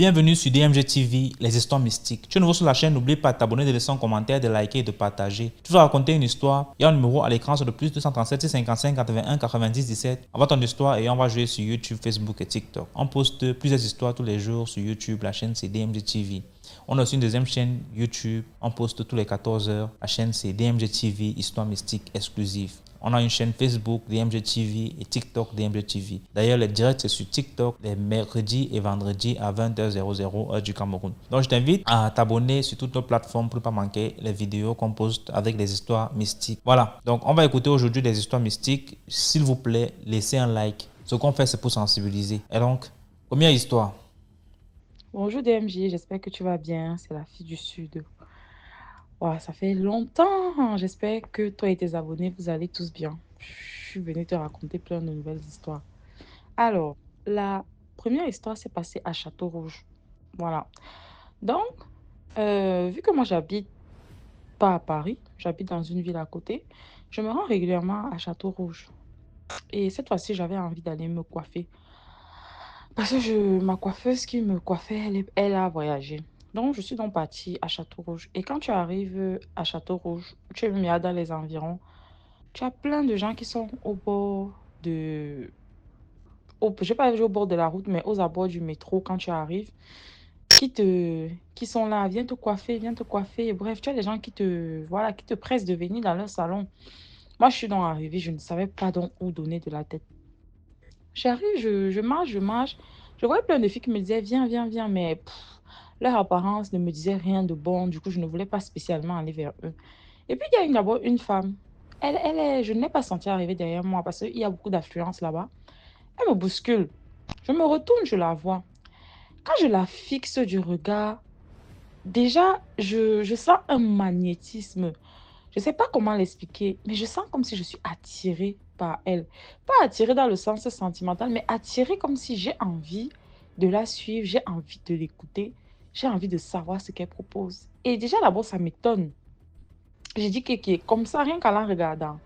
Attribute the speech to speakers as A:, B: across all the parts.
A: Bienvenue sur DMG TV, les histoires mystiques. Tu es nouveau sur la chaîne, n'oublie pas de t'abonner, de laisser un commentaire, de liker et de partager. Tu vas raconter une histoire. Il y a un numéro à l'écran sur le plus 237 655 81 90 17. Envoie ton histoire et on va jouer sur YouTube, Facebook et TikTok. On poste plusieurs histoires tous les jours sur YouTube. La chaîne c'est DMG TV. On a aussi une deuxième chaîne YouTube. On poste tous les 14 heures. La chaîne c'est DMG TV, histoire mystique exclusive. On a une chaîne Facebook DMG TV et TikTok DMG TV. D'ailleurs, les directs c'est sur TikTok les mercredis et vendredis à 20h00 heure du Cameroun. Donc, je t'invite à t'abonner sur toutes nos plateformes pour ne pas manquer les vidéos qu'on poste avec des histoires mystiques. Voilà. Donc, on va écouter aujourd'hui des histoires mystiques. S'il vous plaît, laissez un like. Ce qu'on fait, c'est pour sensibiliser. Et donc, première histoire.
B: Bonjour DMJ, j'espère que tu vas bien. C'est la fille du Sud. Ouah, ça fait longtemps. J'espère que toi et tes abonnés, vous allez tous bien. Je suis venue te raconter plein de nouvelles histoires. Alors, la première histoire s'est passée à Château-Rouge. Voilà. Donc, vu que moi, j'habite pas à Paris, j'habite dans une ville à côté, je me rends régulièrement à Château-Rouge. Et cette fois-ci, j'avais envie d'aller me coiffer. Parce que ma coiffeuse qui me coiffait, elle a voyagé. Donc, je suis donc partie à Château-Rouge. Et quand tu arrives à Château-Rouge, tu es même dans les environs, tu as plein de gens qui sont au bord de... je ne vais pas dire au bord de la route, mais aux abords du métro quand tu arrives, qui sont là, viens te coiffer, viens te coiffer. Bref, tu as des gens voilà, qui te pressent de venir dans leur salon. Moi, je suis donc arrivée, je ne savais pas donc où donner de la tête. J'arrive, je marche, je marche. Je voyais plein de filles qui me disaient, viens, viens, viens, mais leur apparence ne me disait rien de bon. Du coup, je ne voulais pas spécialement aller vers eux. Et puis, il y a d'abord une femme. Je ne l'ai pas sentie arriver derrière moi parce qu'il y a beaucoup d'affluence là-bas. Elle me bouscule. Je me retourne, je la vois. Quand je la fixe du regard, déjà, je sens un magnétisme. Je ne sais pas comment l'expliquer, mais je sens comme si je suis attirée par elle. Pas attirée dans le sens sentimental, mais attirée comme si j'ai envie de la suivre, j'ai envie de l'écouter, j'ai envie de savoir ce qu'elle propose. Et déjà là-bas, ça m'étonne. J'ai dit que comme ça, rien qu'en la regardant.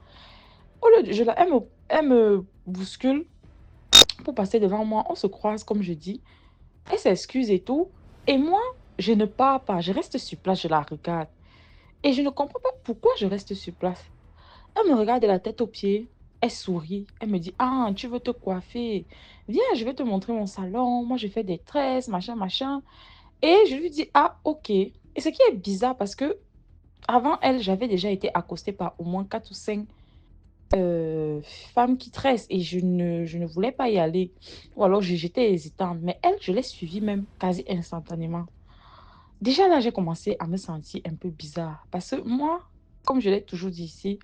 B: Au lieu de, elle me bouscule pour passer devant moi. On se croise, comme je dis. Elle s'excuse et tout. Et moi, je ne pars pas. Je reste sur place, je la regarde. Et je ne comprends pas pourquoi je reste sur place. Elle me regarde de la tête aux pieds. Elle sourit. Elle me dit, ah, tu veux te coiffer. Viens, je vais te montrer mon salon. Moi, je fais des tresses, machin, machin. Et je lui dis, ah, ok. Et ce qui est bizarre parce que avant elle, j'avais déjà été accostée par au moins 4 ou 5 femmes qui tressent et je ne voulais pas y aller. Ou alors, j'étais hésitante. Mais elle, je l'ai suivie même quasi instantanément. Déjà là, j'ai commencé à me sentir un peu bizarre parce que moi, comme je l'ai toujours dit ici,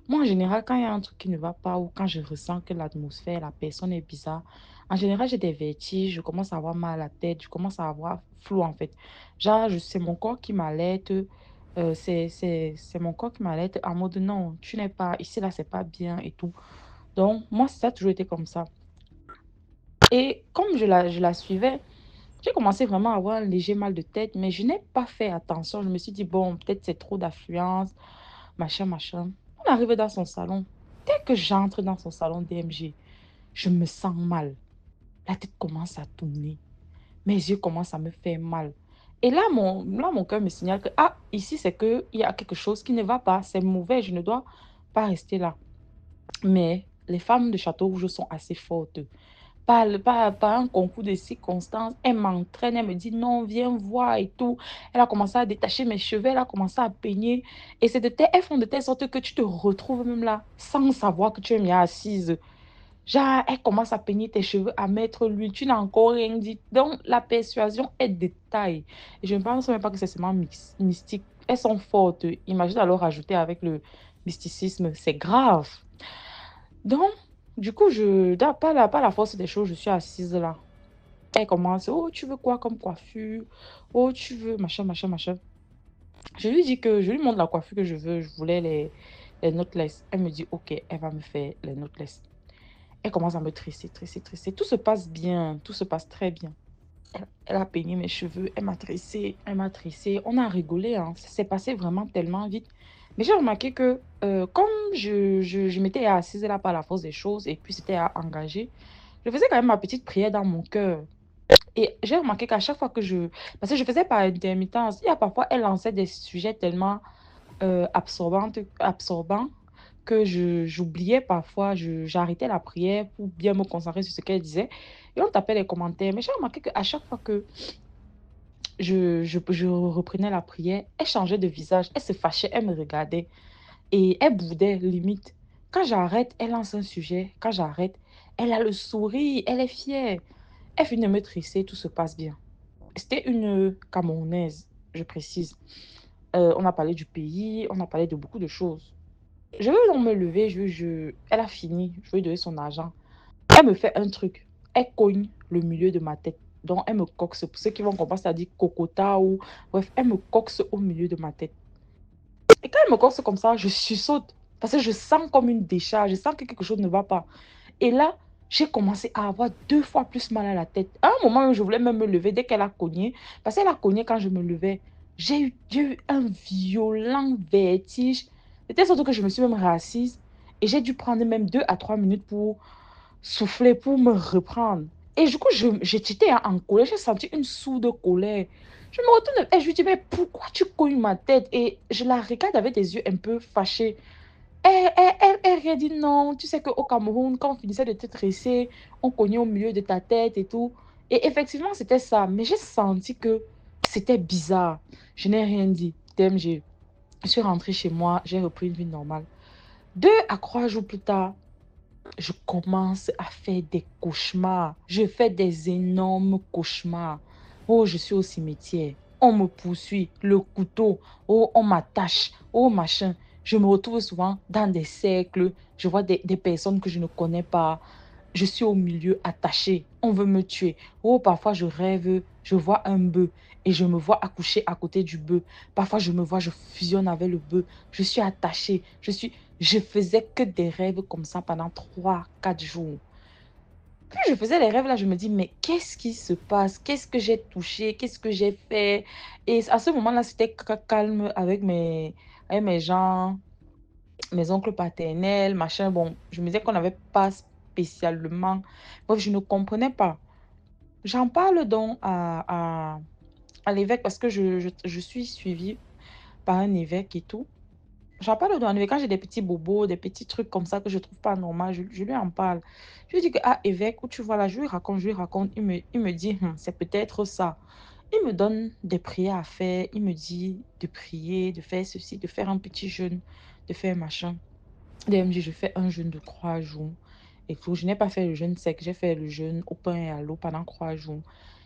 B: moi en général, quand il y a un truc qui ne va pas ou quand je ressens que l'atmosphère, la personne est bizarre, en général, j'ai des vertiges, je commence à avoir mal à la tête, je commence à avoir flou en fait. Genre, c'est mon corps qui m'alerte, c'est mon corps qui m'alerte en mode non, tu n'es pas ici, là, c'est pas bien et tout. Donc, moi, ça a toujours été comme ça. Et comme je la suivais, j'ai commencé vraiment à avoir un léger mal de tête, mais je n'ai pas fait attention. Je me suis dit, bon, peut-être c'est trop d'affluence, machin, machin. On arrive dans son salon. Dès que j'entre dans son salon DMG, je me sens mal. La tête commence à tourner. Mes yeux commencent à me faire mal. Et là, mon cœur me signale que, ah, ici, c'est qu'il y a quelque chose qui ne va pas. C'est mauvais, je ne dois pas rester là. Mais les femmes de Château Rouge sont assez fortes. Par un concours de circonstances, elle m'entraîne, elle me dit non, viens voir et tout. Elle a commencé à détacher mes cheveux, elle a commencé à peigner. Et elles font de telle sorte que tu te retrouves même là, sans savoir que tu es mis assise. Genre, elle commence à peigner tes cheveux, à mettre l'huile, tu n'as encore rien dit. Donc, la persuasion est détail. Et je ne pense même pas que c'est seulement mystique. Elles sont fortes. Imagine alors rajouter avec le mysticisme, c'est grave. Donc, du coup, pas la force des choses, je suis assise là. Elle commence, oh, tu veux quoi comme coiffure? Oh, tu veux machin, machin, machin. Je lui montre la coiffure que je veux. Je voulais les knotless. Elle me dit, ok, elle va me faire les knotless. Elle commence à me tresser, tresser, tresser. Tout se passe bien, tout se passe très bien. Elle a peigné mes cheveux, elle m'a tressé, elle m'a tressé. On a rigolé, hein. Ça s'est passé vraiment tellement vite. Mais j'ai remarqué que comme je m'étais assise là par la force des choses et puis c'était à engager, je faisais quand même ma petite prière dans mon cœur. Et j'ai remarqué qu'à chaque fois que je... Parce que je faisais par intermittence, il y a parfois, elle lançait des sujets tellement absorbants que j'oubliais parfois, j'arrêtais la prière pour bien me concentrer sur ce qu'elle disait. Et on tapait les commentaires. Mais j'ai remarqué qu'à chaque fois que je reprenais la prière, elle changeait de visage, elle se fâchait, elle me regardait et elle boudait limite. Quand j'arrête, elle lance un sujet. Quand j'arrête, elle a le sourire, elle est fière. Elle finit de me trisser, tout se passe bien. C'était une Camerounaise, je précise. On a parlé du pays, on a parlé de beaucoup de choses. Je veux donc me lever, elle a fini, je vais lui donner son argent. Elle me fait un truc, elle cogne le milieu de ma tête. Donc, elle me coxe, pour ceux qui vont comprendre, ça dit cocota ou... Bref, elle me coxe au milieu de ma tête. Et quand elle me coxe comme ça, je saute. Parce que je sens comme une décharge, je sens que quelque chose ne va pas. Et là, j'ai commencé à avoir 2 fois plus mal à la tête. À un moment, je voulais même me lever dès qu'elle a cogné. Parce qu'elle a cogné quand je me levais. J'ai eu un violent vertige. C'était surtout que je me suis même réassise. Et j'ai dû prendre même 2 à 3 minutes pour souffler, pour me reprendre. Et du coup, j'étais en colère. J'ai senti une soude colère. Je me retourne et je lui dis, mais pourquoi tu cognes ma tête? Et je la regarde avec des yeux un peu fâchés. Elle a dit non, tu sais qu'au Cameroun, quand on finissait de te tresser, on cognait au milieu de ta tête et tout. Et effectivement, c'était ça. Mais j'ai senti que c'était bizarre. Je n'ai rien dit. TMG. Je suis rentrée chez moi, j'ai repris une vie normale. 2 à 3 jours plus tard, je commence à faire des cauchemars. Je fais des énormes cauchemars. Oh, je suis au cimetière. On me poursuit. Le couteau. Oh, on m'attache. Oh, machin. Je me retrouve souvent dans des cercles. Je vois des personnes que je ne connais pas. Je suis au milieu attaché. On veut me tuer. Oh, parfois je rêve, je vois un bœuf et je me vois accoucher à côté du bœuf. Parfois je me vois, je fusionne avec le bœuf. Je suis attachée. Je faisais que des rêves comme ça pendant 3 à 4 jours. Puis je faisais les rêves là, je me dis, mais qu'est-ce qui se passe? Qu'est-ce que j'ai touché? Qu'est-ce que j'ai fait? Et à ce moment-là, c'était calme avec mes gens, mes oncles paternels, machin. Bon, je me disais qu'on n'avait pas spécialement. Bref, je ne comprenais pas. J'en parle donc à l'évêque parce que je suis suivie par un évêque et tout. J'en parle donc à l'évêque quand j'ai des petits bobos, des petits trucs comme ça que je trouve pas normal. Je lui en parle. Je lui dis que, ah, évêque, où tu vois là, je lui raconte. Il me dit, c'est peut-être ça. Il me donne des prières à faire. Il me dit de prier, de faire ceci, de faire un petit jeûne, de faire machin. DMJ, je fais un jeûne de 3 jours. Et tout. Je n'ai pas fait le jeûne sec, j'ai fait le jeûne au pain et à l'eau pendant 3 jours.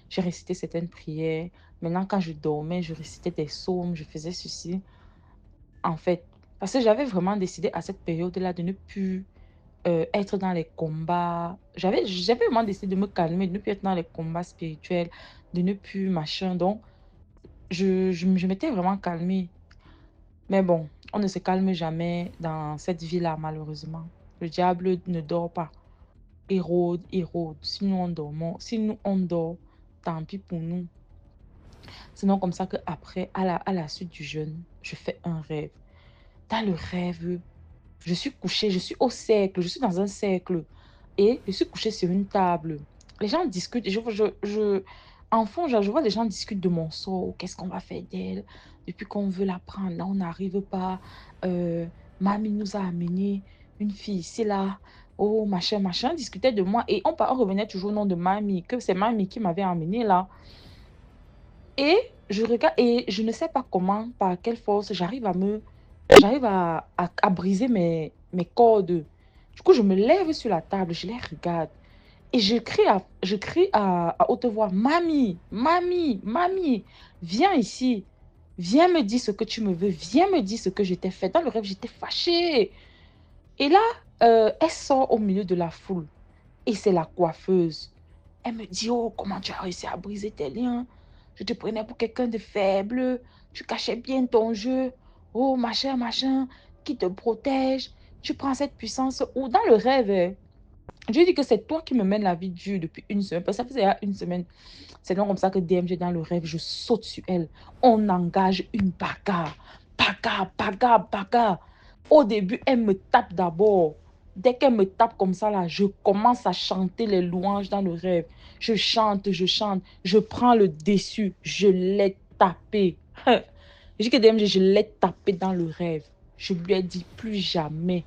B: J'ai récité certaines prières. Maintenant, quand je dormais, je récitais des psaumes, je faisais ceci. En fait, parce que j'avais vraiment décidé à cette période-là de ne plus être dans les combats. J'avais vraiment décidé de me calmer, de ne plus être dans les combats spirituels, de ne plus machin. Donc, je m'étais vraiment calmée. Mais bon, on ne se calme jamais dans cette vie-là, malheureusement. Le diable ne dort pas. Hérode, Hérode. Si nous on dort, tant pis pour nous. Sinon, comme ça qu'après, à la suite du jeûne, je fais un rêve. Dans le rêve, je suis couchée, je suis au cercle, je suis dans un cercle. Et je suis couchée sur une table. Les gens discutent. En fond, je vois les gens discutent de mon sort. Qu'est-ce qu'on va faire d'elle? Depuis qu'on veut la prendre, là, on n'arrive pas. Euh, Mamie nous a amené une fille ici, là. Oh, machin, machin. On discutait de moi. Et on revenait toujours au nom de Mamie, que c'est Mamie qui m'avait amené là. Et je regarde, et je ne sais pas comment, par quelle force, j'arrive à briser mes cordes. Du coup, je me lève sur la table, je les regarde. Et je crie à haute voix, Mamie, mamie, mamie, viens ici. Viens me dire ce que tu me veux. Viens me dire ce que je t'ai fait. Dans le rêve, j'étais fâchée. Et là, elle sort au milieu de la foule. Et c'est la coiffeuse. Elle me dit, oh, comment tu as réussi à briser tes liens? Je te prenais pour quelqu'un de faible. Tu cachais bien ton jeu. Oh, machin, machin, qui te protège. Tu prends cette puissance. Ou dans le rêve, je lui dis que c'est toi qui me mènes la vie dure depuis une semaine. Parce que ça faisait déjà une semaine. C'est donc comme ça que DMG, dans le rêve, je saute sur elle. On engage une bagarre. Bagarre, bagarre, bagarre. Au début, elle me tape d'abord. Dès qu'elle me tape comme ça, là, je commence à chanter les louanges dans le rêve. Je chante, je prends le dessus, je l'ai tapé. Je dis que DMG, je l'ai tapé dans le rêve. Je lui ai dit plus jamais.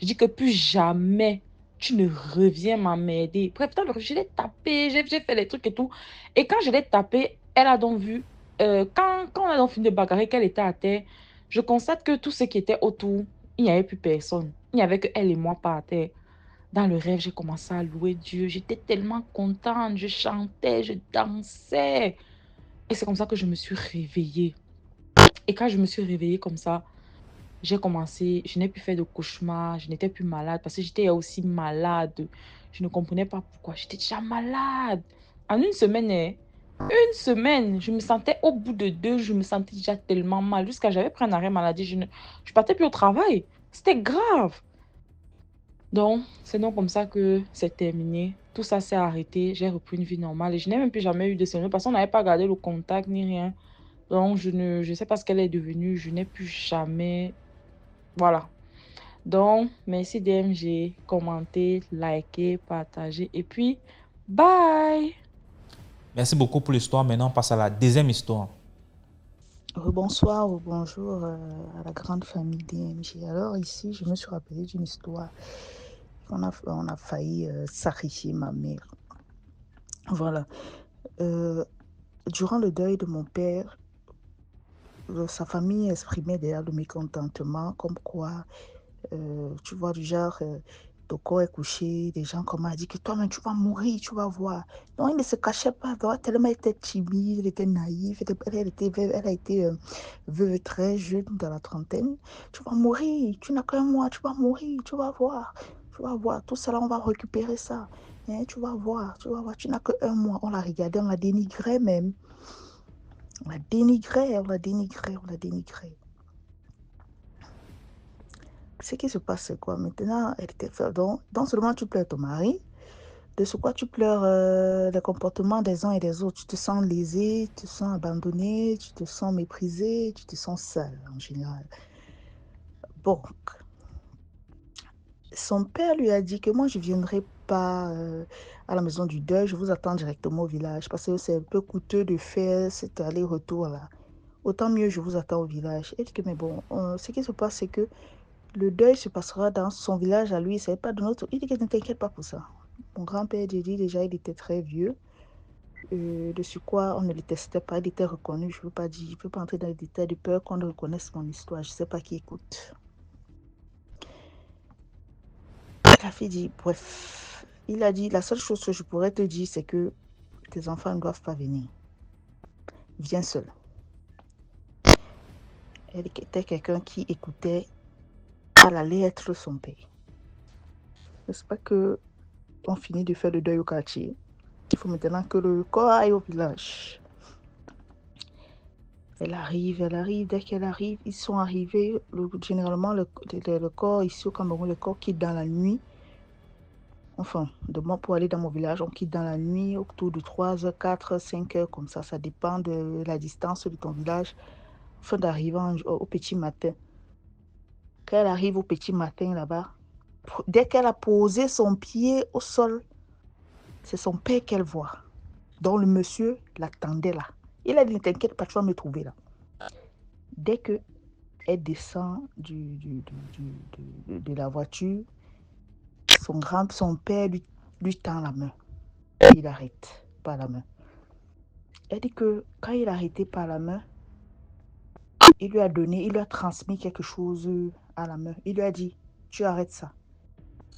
B: Je dis que plus jamais tu ne reviens m'emmerder. Bref, dans le rêve, je l'ai tapé, j'ai fait les trucs et tout. Et quand je l'ai tapé, elle a donc vu, quand on a donc fini de bagarrer, qu'elle était à terre, je constate que tout ce qui était autour, il n'y avait plus personne. Il n'y avait que elle et moi par terre. Dans le rêve, j'ai commencé à louer Dieu. J'étais tellement contente. Je chantais, je dansais. Et c'est comme ça que je me suis réveillée. Et quand je me suis réveillée comme ça, j'ai commencé, je n'ai plus fait de cauchemars, je n'étais plus malade parce que j'étais aussi malade. Je ne comprenais pas pourquoi. J'étais déjà malade. En une semaine, une semaine, je me sentais au bout de 2, je me sentais déjà tellement mal. Jusqu'à j'avais pris un arrêt maladie, je partais plus au travail. C'était grave. Donc, c'est donc comme ça que c'est terminé. Tout ça s'est arrêté. J'ai repris une vie normale et je n'ai même plus jamais eu de sérum parce qu'on n'avait pas gardé le contact ni rien. Donc, je sais pas ce qu'elle est devenue. Je n'ai plus jamais. Voilà. Donc, merci DMG. Commentez, likez, partagez. Et puis, bye!
A: Merci beaucoup pour l'histoire. Maintenant, on passe à la deuxième histoire.
C: Bonsoir ou bonjour à la grande famille DMG. Alors ici, je me suis rappelé d'une histoire. On a failli sacrifier ma mère. Voilà. Durant le deuil de mon père, sa famille exprimait déjà le mécontentement, comme quoi, tu vois, du genre, ton corps est couché, des gens comme a dit que toi-même, tu vas mourir, tu vas voir. Donc, il ne se cachait pas, donc, tellement il était timide, il était naïf, elle a été veuve très jeune, dans la trentaine. Tu vas mourir, tu n'as qu'un mois, tu vas mourir, tu vas voir. Tu vas voir, tout cela, on va récupérer ça. Hein, tu vas voir, tu n'as qu'un mois. On l'a regardé, on la dénigrait même. On la dénigrait, on la dénigrait, on la dénigrait. Ce qui se passe, c'est quoi? Maintenant, elle était donc seulement tu pleures ton mari. De ce quoi tu pleures le comportement des uns et des autres. Tu te sens lésé, tu te sens abandonné, tu te sens méprisé, tu te sens seul en général. Bon, son père lui a dit que moi, je ne viendrai pas à la maison du deuil, je vous attends directement au village parce que c'est un peu coûteux de faire cet aller-retour-là. Autant mieux, je vous attends au village. Et dit que, mais bon, ce qui se passe, c'est que le deuil se passera dans son village à lui, c'est pas de notre. Il dit que ne t'inquiète pas pour ça. Mon grand-père dit déjà, il était très vieux. De sur quoi on ne le testait pas, il était reconnu. Je ne veux pas dire, je ne peux pas entrer dans les détails de peur qu'on ne reconnaisse mon histoire. Je ne sais pas qui écoute. La fille dit, bref, il a dit, la seule chose que je pourrais te dire, c'est que tes enfants ne doivent pas venir. Viens seul. Elle était quelqu'un qui écoutait à la lettre son père. N'est-ce pas que on finit de faire le deuil au quartier? Il faut maintenant que le corps aille au village. Elle arrive. Dès qu'elle arrive, ils sont arrivés. Généralement, le corps ici au Cameroun, le corps quitte dans la nuit. Enfin, de moi pour aller dans mon village, on quitte dans la nuit autour de 3h, 4h, 5h, comme ça. Ça dépend de la distance de ton village, afin d'arriver au petit matin. Quand elle arrive au petit matin là-bas, dès qu'elle a posé son pied au sol, c'est son père qu'elle voit. Donc le monsieur l'attendait là. Il a dit, ne t'inquiète pas, tu vas me trouver là. Dès que elle descend de la voiture, son père lui tend la main. Il arrête par la main. Elle dit que quand il a arrêté par la main, il lui a transmis quelque chose à la main. Il lui a dit, tu arrêtes ça.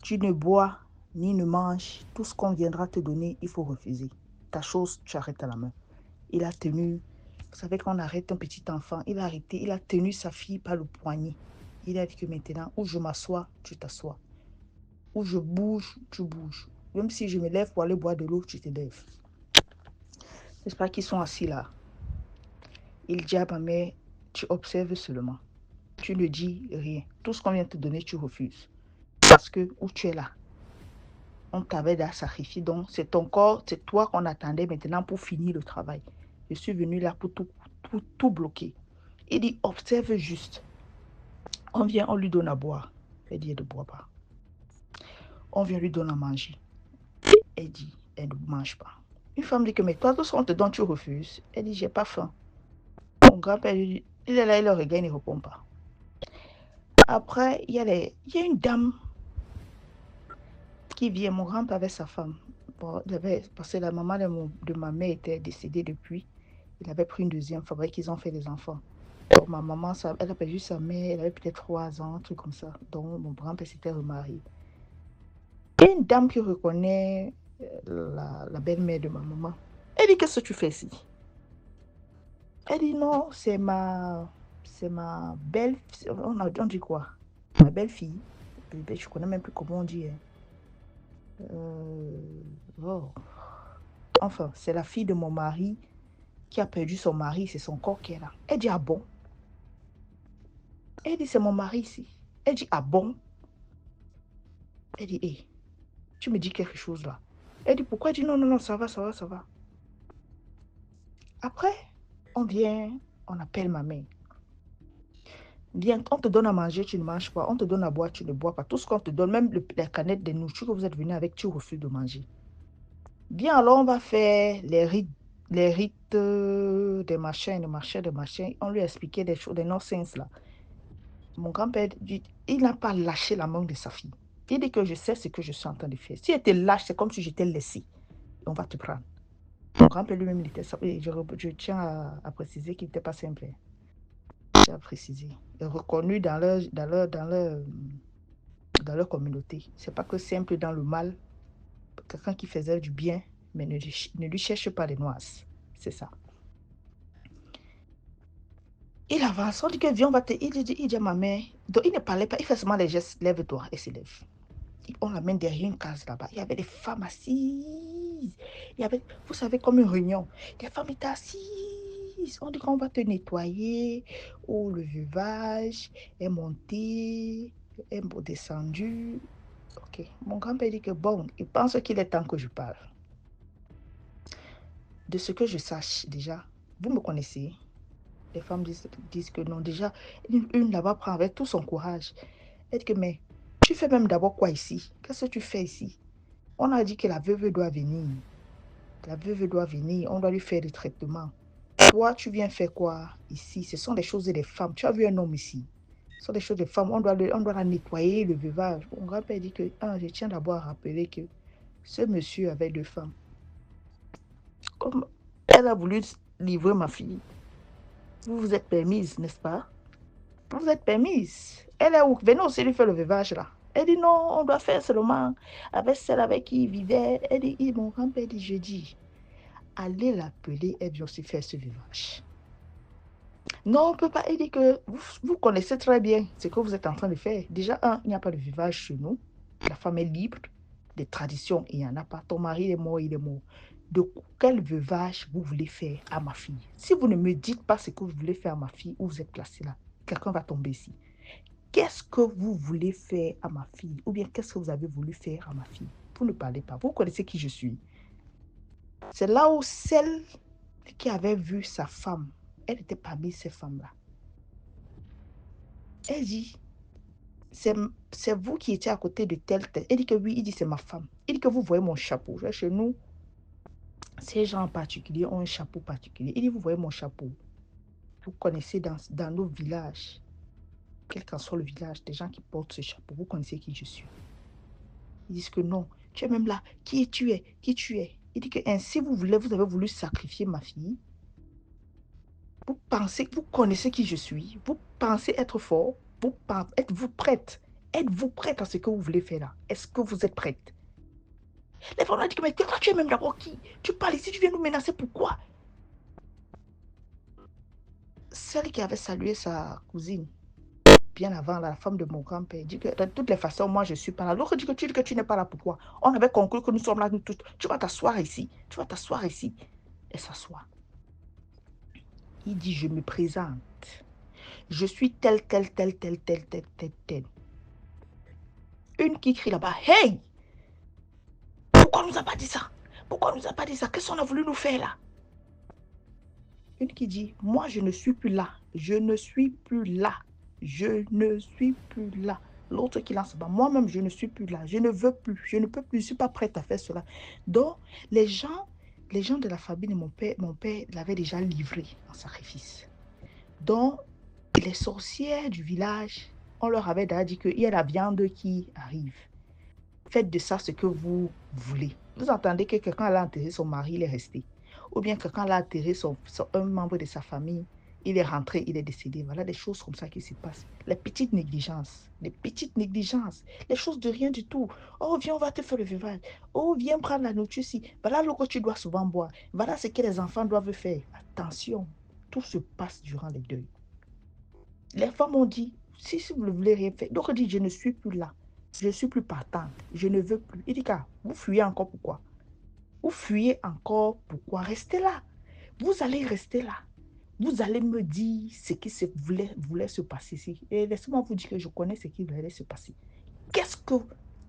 C: Tu ne bois ni ne manges. Tout ce qu'on viendra te donner, il faut refuser. Ta chose, tu arrêtes à la main. Il a tenu, vous savez qu'on arrête un petit enfant, il a arrêté, il a tenu sa fille par le poignet. Il a dit que maintenant, où je m'assois, tu t'assois. Où je bouge, tu bouges. Même si je me lève pour aller boire de l'eau, tu te lèves. N'est-ce pas qu'ils sont assis là? Il dit à ma mère, tu observes seulement. Tu ne dis rien. Tout ce qu'on vient te donner, tu refuses. Parce que où tu es là, on t'avait déjà sacrifié. Donc, c'est ton corps, c'est toi qu'on attendait maintenant pour finir le travail. Je suis venue là pour tout bloquer. Il dit, observe juste. On vient, on lui donne à boire. Elle dit, elle ne boit pas. On vient lui donner à manger. Elle dit, elle ne mange pas. Une femme dit que, mais toi, tout ce qu'on te donne, tu refuses. Elle dit, j'ai pas faim. Mon grand-père, il est là, il le regarde, il ne répond pas. Après, il y a une dame qui vient, mon grand-père avec sa femme. Bon, parce que la maman de ma mère était décédée depuis. Il avait pris une deuxième femme avec qui ils ont fait des enfants. Donc, ma maman, elle a perdu sa mère, elle avait peut-être 3 ans, un truc comme ça. Donc, mon grand-père s'était remarié. Il y a une dame qui reconnaît la belle-mère de ma maman. Elle dit, qu'est-ce que tu fais ici? Elle dit, non, c'est ma belle... On dit quoi? Ma belle-fille. Je ne connais même plus comment on dit. Oh. Enfin, c'est la fille de mon mari qui a perdu son mari, c'est son corps qui est là. Elle dit, ah bon? Elle dit, c'est mon mari ici. Elle dit, ah bon? Elle dit, hé, tu me dis quelque chose là. Elle dit, pourquoi? Elle dit, non, non, non, ça va, ça va, ça va. Après, on vient, on appelle ma mère. Viens, on te donne à manger, tu ne manges pas. On te donne à boire, tu ne bois pas. Tout ce qu'on te donne, même la canette de nourriture que vous êtes venu avec, tu refuses de manger. Bien, alors on va faire les rites des machins, des machins. On lui a expliqué des choses, des non-sens là. Mon grand-père dit, il n'a pas lâché la main de sa fille. Il dit que je sais ce que je suis en train de faire. Si elle te lâche, c'est comme si je t'ai laissé. On va te prendre. Mon grand-père lui-même, il était simple. Je tiens à préciser qu'il n'était pas simple. Je tiens à préciser. Il est reconnu dans leur communauté. Ce n'est pas que simple dans le mal. Quelqu'un qui faisait du bien, mais ne lui cherche pas les noises. C'est ça. Il avance, on dit que viens, on va te... Il dit à ma mère, donc il ne parlait pas, il fait seulement les gestes, lève-toi, et se lève. On l'amène derrière une case là-bas. Il y avait des femmes assises. Il y avait, vous savez, comme une réunion. Les femmes étaient assises. On dit qu'on va te nettoyer. Oh, le veuvage est monté, est descendu. Ok. Mon grand-père dit que bon, il pense qu'il est temps que je parle. De ce que je sache déjà, vous me connaissez. Les femmes disent que non. Déjà, une là-bas prend avec tout son courage. Elle dit que, mais tu fais même d'abord quoi ici? Qu'est-ce que tu fais ici? On a dit que la veuve doit venir. La veuve doit venir. On doit lui faire des traitements. Toi, tu viens faire quoi ici? Ce sont des choses des femmes. Tu as vu un homme ici? Ce sont des choses des femmes. On doit la nettoyer, le veuvage. Mon grand-père dit que, je tiens d'abord à rappeler que ce monsieur avait 2 femmes. Comme elle a voulu livrer ma fille, vous vous êtes permise, n'est-ce pas? Vous êtes permise. Elle est où? Venez aussi lui faire le veuvage là. Elle dit non, on doit faire seulement avec celle avec qui il vivait. Elle dit, mon grand-père dit, je dis, allez l'appeler, elle vient aussi faire ce veuvage. Non, on ne peut pas. Elle dit que vous connaissez très bien ce que vous êtes en train de faire. Déjà, il n'y a pas de veuvage chez nous. La femme est libre. Des traditions, il n'y en a pas. Ton mari est mort, il est mort. De quel veuvage vous voulez faire à ma fille? Si vous ne me dites pas ce que vous voulez faire à ma fille, où vous êtes placé là, quelqu'un va tomber ici. Qu'est-ce que vous voulez faire à ma fille? Ou bien qu'est-ce que vous avez voulu faire à ma fille? Vous ne parlez pas. Vous connaissez qui je suis. C'est là où celle qui avait vu sa femme, elle était parmi ces femmes-là. Elle dit, c'est vous qui étiez à côté de telle. Elle dit que oui, il dit c'est ma femme. Il dit que vous voyez mon chapeau. Chez nous, ces gens en particulier ont un chapeau particulier. Il dit, vous voyez mon chapeau. Vous connaissez dans nos villages, quel qu'en soit le village, des gens qui portent ce chapeau. Vous connaissez qui je suis. Ils disent que non, tu es même là. Qui tu es? Qui tu es? Il dit que ainsi vous avez voulu sacrifier ma fille. Vous pensez, vous connaissez qui je suis. Vous pensez être fort. Êtes-vous prête? Êtes-vous prête à ce que vous voulez faire là? Est-ce que vous êtes prête? Les femmes ont dit que mais toi tu es même d'abord qui? Tu parles ici, tu viens nous menacer, pourquoi? Celle qui avait salué sa cousine, bien avant, la femme de mon grand-père, dit que de toutes les façons, moi je ne suis pas là. L'autre dit que tu n'es pas là, pourquoi? On avait conclu que nous sommes là, nous toutes. Tu vas t'asseoir ici. Tu vas t'asseoir ici. Elle s'assoit. Il dit, je me présente. Je suis telle. Une qui crie là-bas, hey! Pourquoi on nous a pas dit ça? Pourquoi on nous a pas dit ça? Qu'est-ce qu'on a voulu nous faire là? Une qui dit, moi je ne suis plus là. Je ne suis plus là. Je ne suis plus là. L'autre qui lance, bah, moi-même, je ne suis plus là. Je ne veux plus. Je ne peux plus. Je ne suis pas prête à faire cela. Donc, les gens de la famille de mon père l'avaient déjà livré en sacrifice. Donc, les sorcières du village, on leur avait déjà dit qu'il y a la viande qui arrive. Faites de ça ce que vous voulez. Vous entendez que quelqu'un a enterré son mari, il est resté. Ou bien quelqu'un a enterré un membre de sa famille, il est rentré, il est décédé. Voilà des choses comme ça qui se passent. Les petites négligences, les choses de rien du tout. Oh, viens, on va te faire le veuvage. Oh, viens prendre la nourriture ici. Voilà l'eau que tu dois souvent boire. Voilà ce que les enfants doivent faire. Attention, tout se passe durant les deuils. Les femmes ont dit, si vous ne voulez rien faire, donc on dit, je ne suis plus là. Je ne suis plus partante. Je ne veux plus. Il dit, vous fuyez encore pourquoi? Vous fuyez encore pourquoi? Restez là. Vous allez rester là. Vous allez me dire ce qui voulait se passer ici. Et laissez-moi vous dire que je connais ce qui voulait se passer. Qu'est-ce que...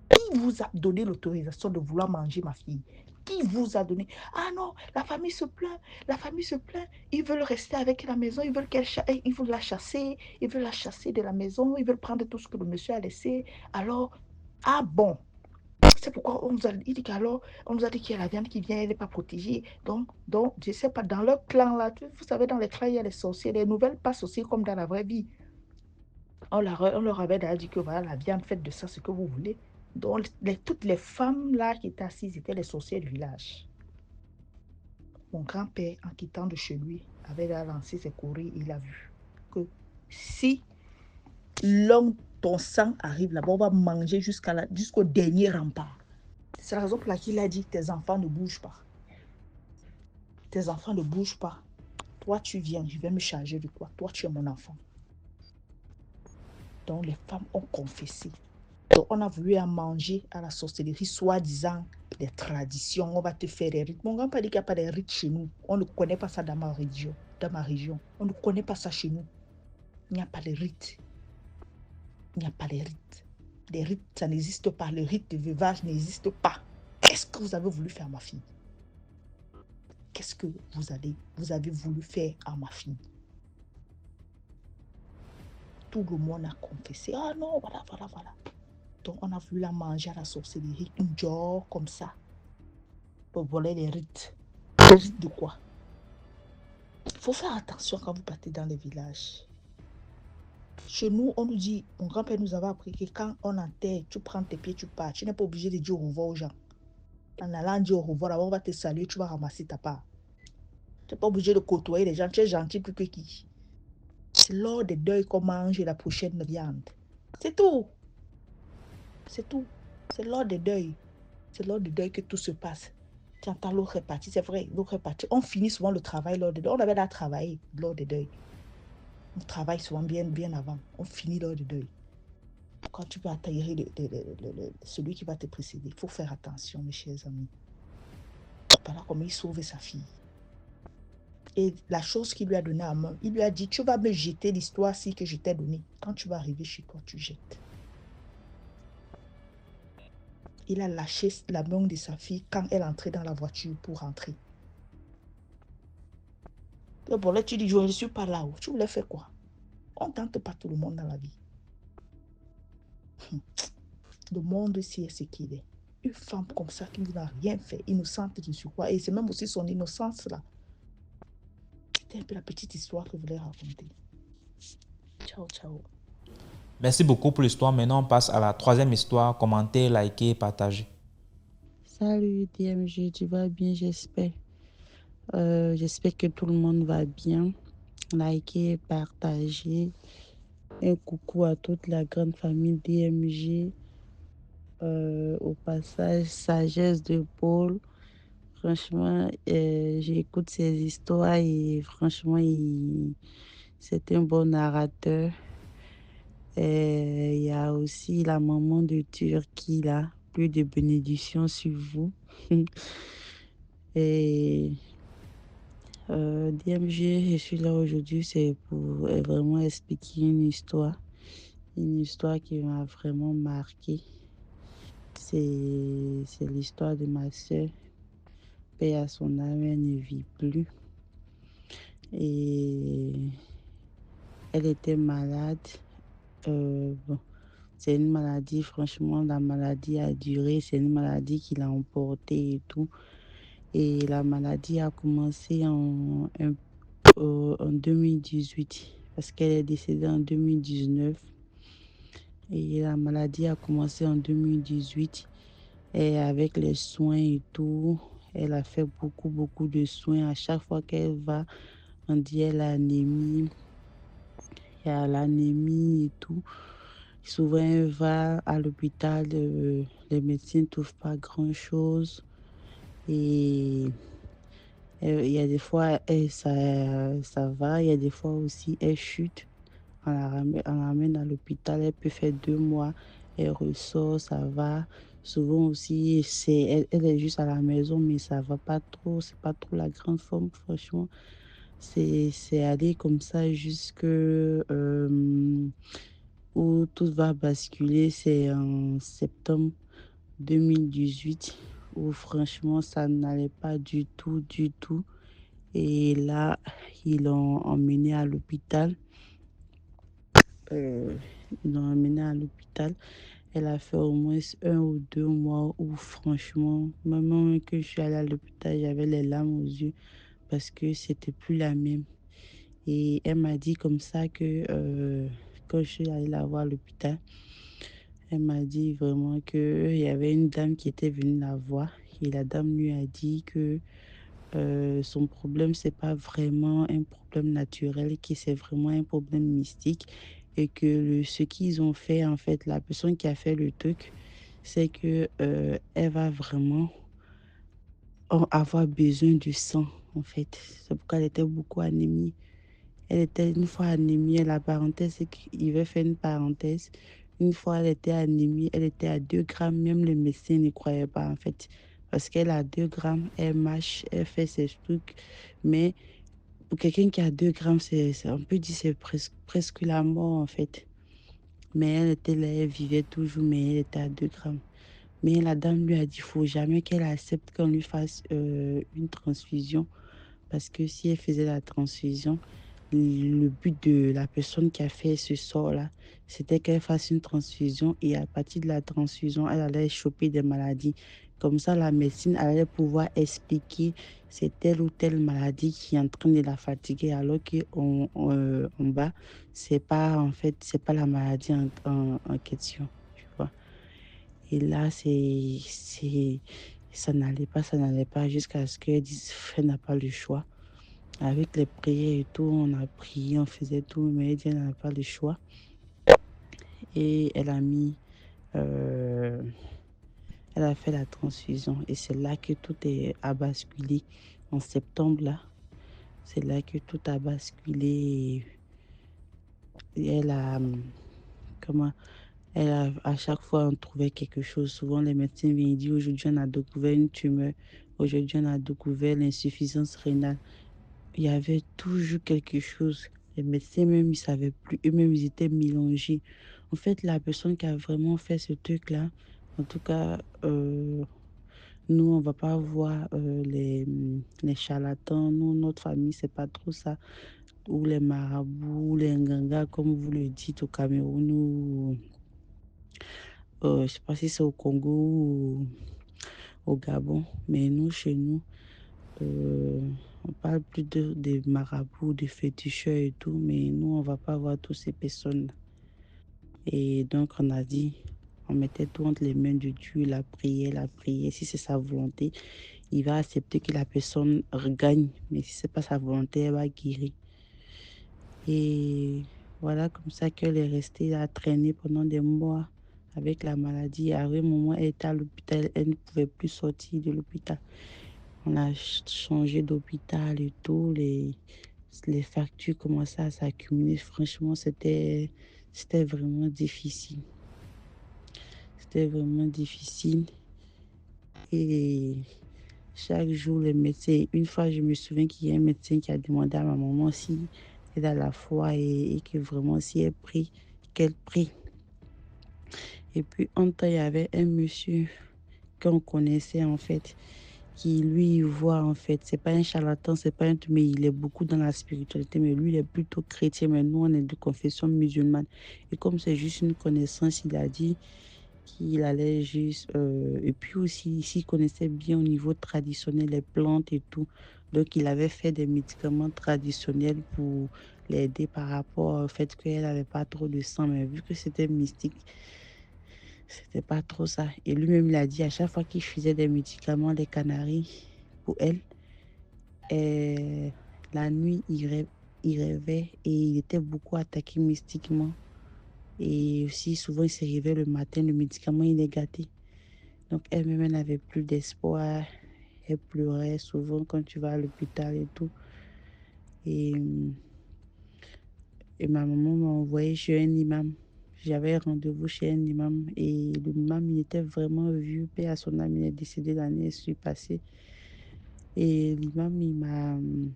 C: Qui vous a donné l'autorisation de vouloir manger ma fille? Qui vous a donné? Ah non, la famille se plaint. La famille se plaint. Ils veulent rester avec la maison. Ils veulent la chasser. Ils veulent la chasser de la maison. Ils veulent prendre tout ce que le monsieur a laissé. Alors, ah bon. C'est pourquoi on nous a dit qu'alors, on nous a dit qu'il y a la viande qui vient, elle n'est pas protégée. Donc, je ne sais pas, dans leur clan là, vous savez, dans les clans, il y a les sorciers. Les nouvelles passent aussi comme dans la vraie vie. On leur avait déjà dit que voilà, la viande, faites de ça ce que vous voulez. Donc, toutes les femmes là qui étaient assises étaient les sorcières du village. Mon grand-père, en quittant de chez lui, avait déjà lancé ses courriers et il a vu que si l'homme, ton sang arrive là-bas, on va manger jusqu'au dernier rempart. C'est la raison pour laquelle il a dit, tes enfants ne bougent pas. Tes enfants ne bougent pas. Toi, tu viens, je vais me charger de toi. Toi, tu es mon enfant. Donc, les femmes ont confessé. Donc, on a voulu à manger à la sorcellerie, soi-disant des traditions. On va te faire des rites. Mon grand-père dit qu'il n'y a pas de rites chez nous. On ne connaît pas ça dans ma région. On ne connaît pas ça chez nous. Il n'y a pas de rites. Il n'y a pas de rites. Les rites, ça n'existe pas. Le rite de veuvage n'existe pas. Qu'est-ce que vous avez voulu faire à ma fille? Qu'est-ce que vous avez voulu faire à ma fille? Tout le monde a confessé. Ah non, voilà. Donc, on a voulu la manger à la sorcellerie, une genre comme ça, pour voler les rites. Les rites de quoi? Il faut faire attention quand vous partez dans les villages. Chez nous, on nous dit, mon grand-père nous avait appris que quand on enterre, tu prends tes pieds, tu pars. Tu n'es pas obligé de dire au revoir aux gens. En allant dire au revoir, là, on va te saluer, tu vas ramasser ta part. Tu n'es pas obligé de côtoyer les gens, tu es gentil plus que qui. C'est lors des deuils qu'on mange la prochaine viande. C'est tout. C'est tout. C'est lors des deuils. C'est lors des deuils que tout se passe. Tu entends l'autre est parti, c'est vrai, l'autre est parti. On finit souvent le travail lors des deuils. On avait là travailler lors des deuils. On travaille souvent bien avant. On finit lors des deuils. Quand tu peux atterrir celui qui va te précéder, il faut faire attention, mes chers amis. Voilà comment il sauve sa fille. Et la chose qu'il lui a donnée à main, il lui a dit, tu vas me jeter l'histoire-ci que je t'ai donnée. Quand tu vas arriver chez toi, tu jettes. Il a lâché la main de sa fille quand elle entrait dans la voiture pour rentrer. Et bon, là, tu dis, je ne suis pas là-haut. Tu voulais faire quoi? On ne tente pas tout le monde dans la vie. Le monde, c'est ce qu'il est. Une femme comme ça qui n'a rien fait, innocente de surcroît. Et c'est même aussi son innocence là. C'était un peu la petite histoire que je voulais raconter. Ciao.
A: Merci beaucoup pour l'histoire. Maintenant, on passe à la troisième histoire. Commentez, likez, partagez.
B: Salut DMG, tu vas bien, j'espère. J'espère que tout le monde va bien. Likez, partagez. Un coucou à toute la grande famille DMG. Au passage, sagesse de Paul. Franchement, j'écoute ses histoires et franchement, c'est un bon narrateur. Il y a aussi la maman de Turquie là. Plus de bénédictions sur vous. Et DMG, je suis là aujourd'hui, c'est pour vraiment expliquer une histoire. Une histoire qui m'a vraiment marqué. C'est l'histoire de ma soeur. Paix à son âme, elle ne vit plus. Et elle était malade. Bon,
C: C'est une maladie, franchement, la maladie a duré, c'est une maladie qui l'a emporté et tout. Et la maladie a commencé en 2018 parce qu'elle est décédée en 2019. Et la maladie a commencé en 2018 et avec les soins et tout, elle a fait beaucoup, beaucoup de soins. À chaque fois qu'elle va, on dit elle a anémie, il y a l'anémie et tout. Souvent, elle va à l'hôpital, les médecins ne trouvent pas grand-chose. Et il y a des fois, ça va, il y a des fois aussi, elle chute. On la ramène à l'hôpital, elle peut faire 2 mois, elle ressort, ça va. Souvent aussi, elle est juste à la maison, mais ça va pas trop, c'est pas trop la grande forme, franchement. C'est aller comme ça jusque où tout va basculer, c'est en septembre 2018, où franchement, ça n'allait pas du tout, du tout. Et là, ils l'ont emmenée à l'hôpital. Euh, Ils l'ont emmenée à l'hôpital. Elle a fait au moins 1 ou 2 mois où franchement, maman, que je suis allée à l'hôpital, j'avais les larmes aux yeux parce que c'était plus la même. Et elle m'a dit comme ça que quand je suis allée la voir à l'hôpital, elle m'a dit vraiment que il y avait une dame qui était venue la voir et la dame lui a dit que son problème, c'est pas vraiment un problème naturel, que c'est vraiment un problème mystique et que ce qu'ils ont fait, en fait, la personne qui a fait le truc, c'est que elle va vraiment avoir besoin du sang, en fait. C'est pourquoi elle était beaucoup anémie. Elle était une fois anémie, la parenthèse, c'est qu'il veut faire une parenthèse. Une fois, elle était anémie, elle était à 2 grammes, même les médecins ne croyaient pas en fait. Parce qu'elle a 2 grammes, elle mâche, elle fait ses trucs. Mais pour quelqu'un qui a 2 grammes, on peut dire c'est presque la mort en fait. Mais elle était là, elle vivait toujours, mais elle était à 2 grammes. Mais la dame lui a dit, faut jamais qu'elle accepte qu'on lui fasse une transfusion parce que si elle faisait la transfusion, le but de la personne qui a fait ce sort-là, c'était qu'elle fasse une transfusion et à partir de la transfusion, elle allait choper des maladies. Comme ça, la médecine allait pouvoir expliquer c'est telle ou telle maladie qui est en train de la fatiguer, alors en bas, c'est pas en fait, c'est pas la maladie en question, tu vois. Et là, ça n'allait pas jusqu'à ce qu'elle dise, elle n'a pas le choix. Avec les prières et tout, on a prié, on faisait tout, mais elle dit elle n'a pas le choix. Et euh, elle a fait la transfusion. Et c'est là que tout a basculé. En septembre, là, c'est là que tout a basculé. Et comment, à chaque fois, on trouvait quelque chose. Souvent, les médecins viennent dire, aujourd'hui, on a découvert une tumeur. Aujourd'hui, on a découvert l'insuffisance rénale. Il y avait toujours quelque chose. Les médecins même, ils savaient plus. Eux-mêmes, ils étaient mélangés. En fait, la personne qui a vraiment fait ce truc-là, en tout cas, nous, on va pas voir les charlatans. Nous, notre famille, c'est pas trop ça. Ou les marabouts, ou les ngangas, comme vous le dites au Cameroun, ou je sais pas si c'est au Congo ou au Gabon. Mais nous, chez nous, Euh, on parle plus des marabouts, des féticheurs et tout, mais nous, on va pas voir toutes ces personnes. Et donc, on a dit, on mettait tout entre les mains de Dieu, la prière, la prière. Si c'est sa volonté, il va accepter que la personne regagne. Mais si c'est pas sa volonté, elle va guérir. Et voilà comme ça qu'elle est restée à traîner pendant des mois avec la maladie. À un moment, elle était à l'hôpital, elle ne pouvait plus sortir de l'hôpital. On a changé d'hôpital et tout. Les factures commençaient à s'accumuler. Franchement, c'était vraiment difficile. C'était vraiment difficile. Et chaque jour, les médecins, une fois, je me souviens qu'il y a un médecin qui a demandé à ma maman si elle a la foi et que vraiment, si elle prie, qu'elle prie. Et puis, en temps, il y avait un monsieur qu'on connaissait en fait.
D: qui lui voit en fait. C'est pas un charlatan, c'est pas un truc, mais il est beaucoup dans la spiritualité, mais lui il est plutôt chrétien, mais nous on est de confession musulmane. Et comme c'est juste une connaissance, il a dit qu'il allait juste... et puis aussi, s'il connaissait bien au niveau traditionnel les plantes et tout, donc il avait fait des médicaments traditionnels pour l'aider par rapport au fait qu'elle n'avait pas trop de sang, mais vu que c'était mystique, c'était pas trop ça. Et lui-même, il a dit à chaque fois qu'il faisait des médicaments, des canaries pour elle, et la nuit, il rêvait et il était beaucoup attaqué mystiquement. Et aussi, souvent, il se réveillait le matin, le médicament, il est gâté. Donc, elle-même, elle n'avait plus d'espoir. Elle pleurait souvent quand tu vas à l'hôpital et tout. Et, et ma maman m'a envoyé chez un imam. J'avais rendez-vous chez un imam et l'imam, il était vraiment vieux. Paix à son âme, il est décédé l'année passée. Et l'imam,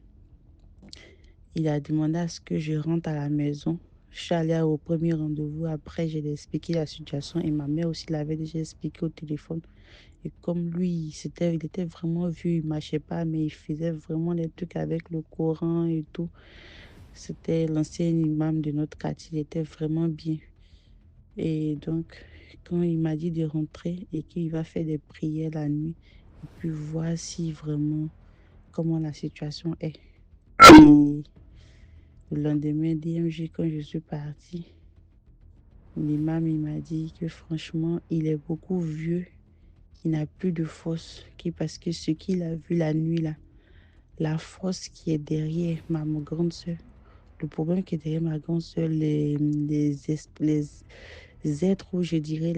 D: il a demandé à ce que je rentre à la maison. Je suis allée au premier rendez-vous. Après, j'ai expliqué la situation et ma mère aussi l'avait déjà expliqué au téléphone. Et comme lui, il était vraiment vieux, il ne marchait pas, mais il faisait vraiment des trucs avec le Coran et tout. C'était l'ancien imam de notre quartier, il était vraiment bien. Et donc, quand il m'a dit de rentrer et qu'il va faire des prières la nuit, et puis voir si vraiment comment la situation est. Et le lendemain, DMJ, quand je suis partie, l'imam, il m'a dit que franchement, il est beaucoup vieux, il n'a plus de force, parce que ce qu'il a vu la nuit là, la force qui est derrière ma grande soeur, le problème qui est derrière ma grande soeur, les êtres, ou je dirais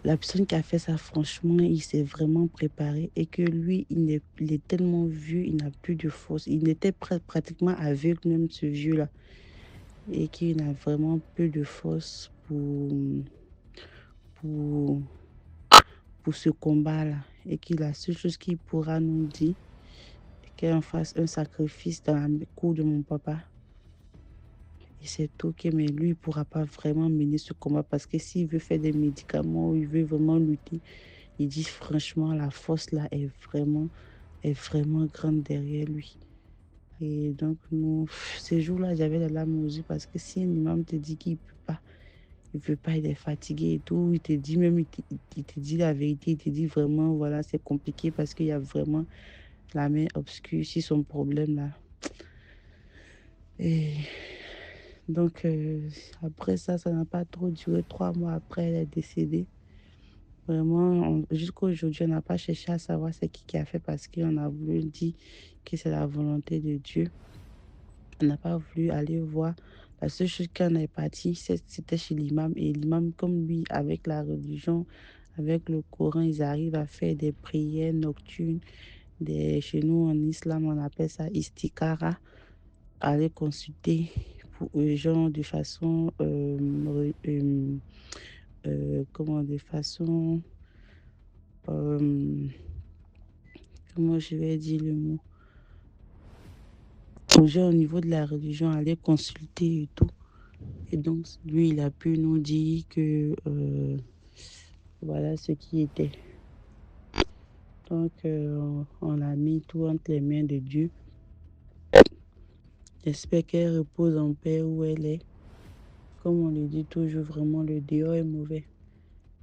D: la personne qui a fait ça, franchement, il s'est vraiment préparé et que lui, il est tellement vieux, il n'a plus de force. Il était pratiquement aveugle, même ce vieux-là. Et qu'il n'a vraiment peu de force pour, pour ce combat-là. Et que la seule chose qu'il pourra nous dire, c'est qu'on fasse un sacrifice dans la cour de mon papa. Et c'est tout, mais lui, il ne pourra pas vraiment mener ce combat parce que s'il veut faire des médicaments ou il veut vraiment lutter, il dit franchement, la force là est vraiment grande derrière lui. Et donc, nous, ces jours-là, j'avais les larmes aux yeux parce que si un imam te dit qu'il ne veut pas, il est fatigué et tout, il te dit même, il te dit la vérité, il te dit vraiment, voilà, c'est compliqué parce qu'il y a vraiment la main obscure sur son problème là. Et donc, après ça n'a pas trop duré. 3 mois après, elle est décédée. Vraiment, jusqu'à aujourd'hui, on n'a pas cherché à savoir c'est qui a fait parce qu'on a voulu dire que c'est la volonté de Dieu. On n'a pas voulu aller voir. La seule chose qu'on est parti, c'était chez l'imam. Et l'imam, comme lui, avec la religion, avec le Coran, ils arrivent à faire des prières nocturnes. Chez nous, en islam, on appelle ça istikara. Aller consulter pour eux, genre de façon, comment, de façon, comment je vais dire le mot, genre au niveau de la religion, aller consulter et tout. Et donc, lui, il a pu nous dire que voilà ce qui était. Donc, on a mis tout entre les mains de Dieu. J'espère qu'elle repose en paix où elle est. Comme on le dit toujours, vraiment, le dehors est mauvais.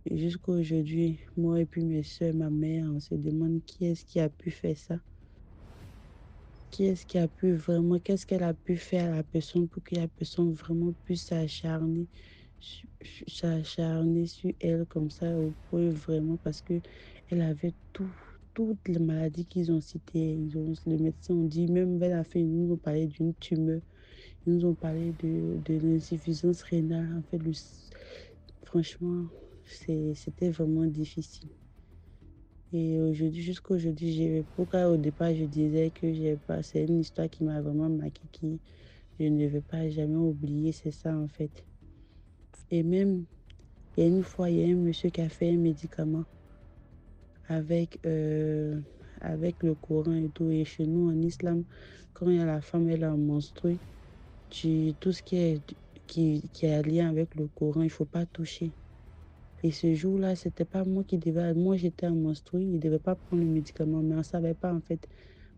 D: Et jusqu'à aujourd'hui, moi et puis mes soeurs, ma mère, on se demande qui est-ce qui a pu faire ça. Qui est-ce qui a pu vraiment, qu'est-ce qu'elle a pu faire à la personne pour que la personne vraiment puisse s'acharner sur elle comme ça, au point vraiment, parce que elle avait toutes les maladies qu'ils ont citées. Les médecins ont dit, même à la fin, ils nous ont parlé d'une tumeur, ils nous ont parlé de l'insuffisance rénale. En fait, franchement, c'était vraiment difficile. Et aujourd'hui, jusqu'à aujourd'hui, pourquoi au départ je disais que c'est une histoire qui m'a vraiment marqué, qui je ne vais pas jamais oublier, c'est ça en fait. Et même, il y a une fois, il y a un monsieur qui a fait un médicament avec le Coran et tout. Et chez nous, en islam, quand il y a la femme, elle est en menstrue, tout ce qui est en lien avec le Coran, il ne faut pas toucher. Et ce jour-là, c'était pas moi qui devais... Moi, j'étais en menstruée, il ne devait pas prendre le médicament, mais on ne savait pas, en fait.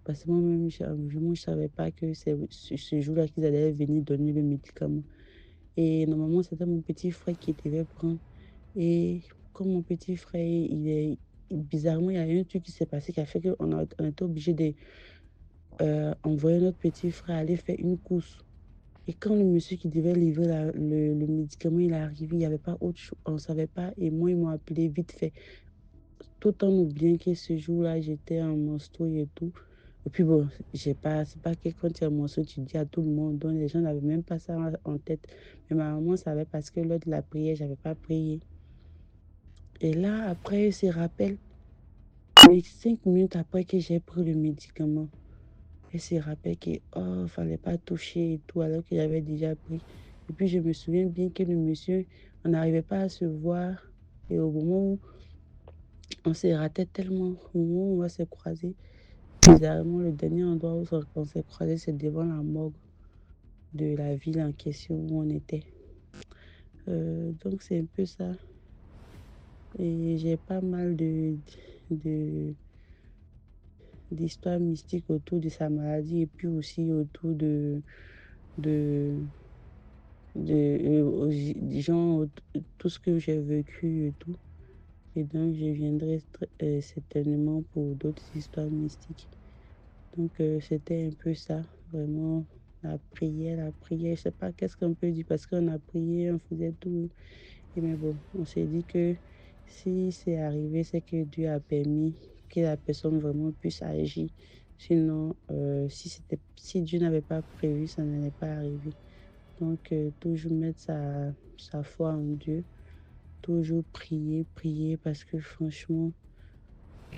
D: Parce que moi-même, je ne savais pas que c'est ce jour-là qu'ils allaient venir donner le médicament. Et normalement, c'était mon petit frère qui devait prendre. Et comme mon petit frère, bizarrement, il y a un truc qui s'est passé qui a fait qu'on était obligé de envoyer notre petit frère aller faire une course. Et quand le monsieur qui devait livrer le médicament, il est arrivé, il n'y avait pas autre chose, on ne savait pas. Et moi, ils m'ont appelé vite fait, tout en oubliant que ce jour-là, j'étais en menstruée et tout. Et puis bon, c'est pas que quand tu es en menstruée, tu dis à tout le monde. Donc les gens n'avaient même pas ça en tête. Mais ma maman savait parce que lors de la prière, je n'avais pas prié. Et là, après ce rappel, mais 5 minutes après que j'ai pris le médicament, elle se rappelle que, oh, fallait pas toucher et tout, alors que j'avais déjà pris. Et puis, je me souviens bien que le monsieur, on n'arrivait pas à se voir. Et au moment où on s'est raté tellement, au moment où on va se croiser, bizarrement, le dernier endroit où on s'est croisé, c'est devant la morgue de la ville en question où on était. Donc, c'est un peu ça. Et j'ai pas mal d'histoires mystiques autour de sa maladie et puis aussi autour de disons, tout ce que j'ai vécu et tout. Et donc, je viendrai certainement pour d'autres histoires mystiques. Donc, c'était un peu ça, vraiment, la prière. Je sais pas qu'est-ce qu'on peut dire parce qu'on a prié, on faisait tout. Et mais bon, on s'est dit que si c'est arrivé, c'est que Dieu a permis que la personne vraiment puisse agir. Sinon, si Dieu n'avait pas prévu, ça n'allait pas arriver. Donc, toujours mettre sa foi en Dieu, toujours prier, parce que franchement,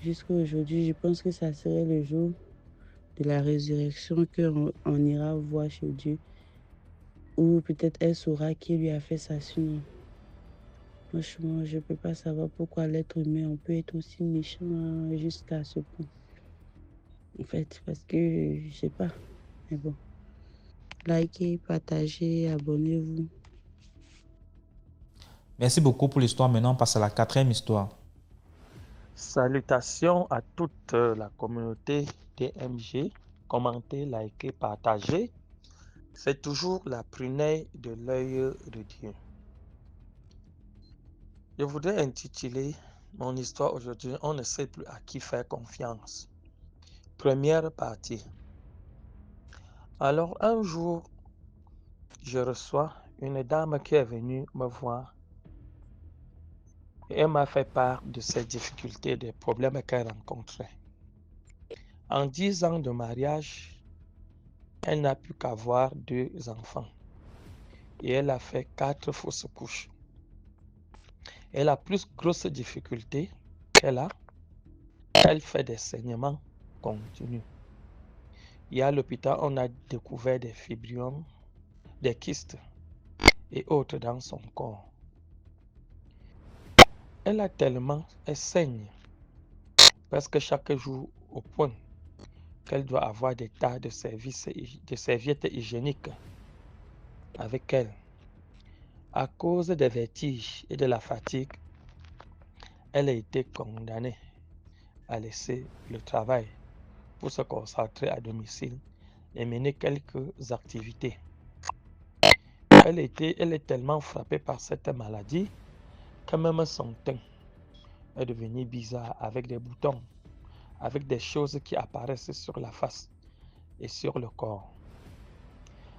D: jusqu'à aujourd'hui, je pense que ça serait le jour de la résurrection qu'on ira voir chez Dieu. Ou peut-être elle saura qui lui a fait ça sinon. Franchement, je ne peux pas savoir pourquoi l'être humain, on peut être aussi méchant jusqu'à ce point. En fait, parce que, je sais pas, mais bon. Likez, partagez, abonnez-vous.
A: Merci beaucoup pour l'histoire. Maintenant, on passe à la 4e histoire.
E: Salutations à toute la communauté DMG. Commentez, likez, partagez. C'est toujours la prunelle de l'œil de Dieu. Je voudrais intituler mon histoire aujourd'hui, on ne sait plus à qui faire confiance. Première partie. Alors un jour, je reçois une dame qui est venue me voir et elle m'a fait part de ses difficultés, des problèmes qu'elle rencontrait. En 10 ans de mariage, elle n'a pu qu'avoir 2 enfants et elle a fait 4 fausses couches. Et la plus grosse difficulté qu'elle a, elle fait des saignements continus. Et à l'hôpital, on a découvert des fibriomes, des kystes et autres dans son corps. Elle saigne presque chaque jour au point qu'elle doit avoir des tas de serviettes hygiéniques avec elle. À cause des vertiges et de la fatigue, elle a été condamnée à laisser le travail pour se concentrer à domicile et mener quelques activités. Elle est tellement frappée par cette maladie que même son teint est devenu bizarre avec des boutons, avec des choses qui apparaissent sur la face et sur le corps.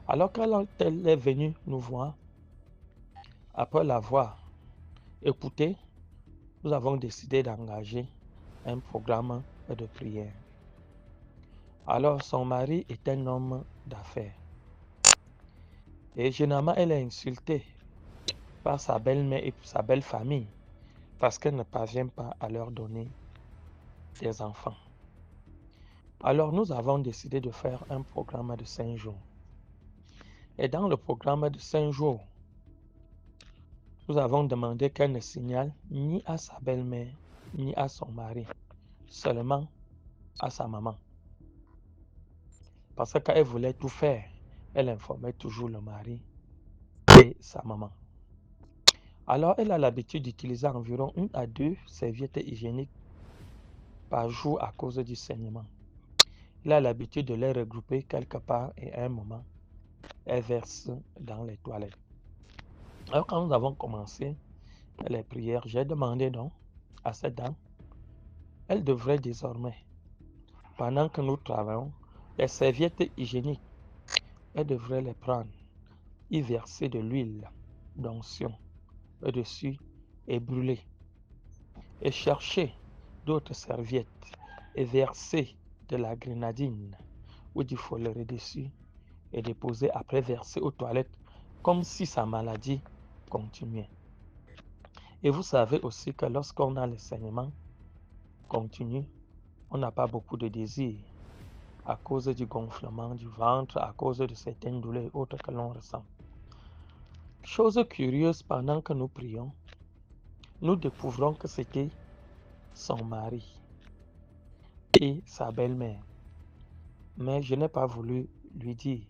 E: Alors quand elle est venue nous voir, après l'avoir écoutée, nous avons décidé d'engager un programme de prière. Alors son mari est un homme d'affaires. Et généralement, elle est insultée par sa belle-mère et sa belle famille parce qu'elle ne parvient pas à leur donner des enfants. Alors nous avons décidé de faire un programme de 5 jours. Et dans le programme de 5 jours, nous avons demandé qu'elle ne signale ni à sa belle-mère ni à son mari, seulement à sa maman. Parce que quand elle voulait tout faire, elle informait toujours le mari et sa maman. Alors, elle a l'habitude d'utiliser environ 1 à 2 serviettes hygiéniques par jour à cause du saignement. Elle a l'habitude de les regrouper quelque part et à un moment, elle verse dans les toilettes. Alors, quand nous avons commencé les prières, j'ai demandé donc à cette dame, elle devrait désormais, pendant que nous travaillons, les serviettes hygiéniques, elle devrait les prendre, y verser de l'huile d'onction au-dessus et brûler, et chercher d'autres serviettes et verser de la grenadine ou du follet dessus et déposer après verser aux toilettes comme si sa maladie continuait. Et vous savez aussi que lorsqu'on a le saignement continu, on n'a pas beaucoup de désir à cause du gonflement du ventre, à cause de certaines douleurs et autres que l'on ressent. Chose curieuse, pendant que nous prions, nous découvrons que c'était son mari et sa belle-mère. Mais je n'ai pas voulu lui dire.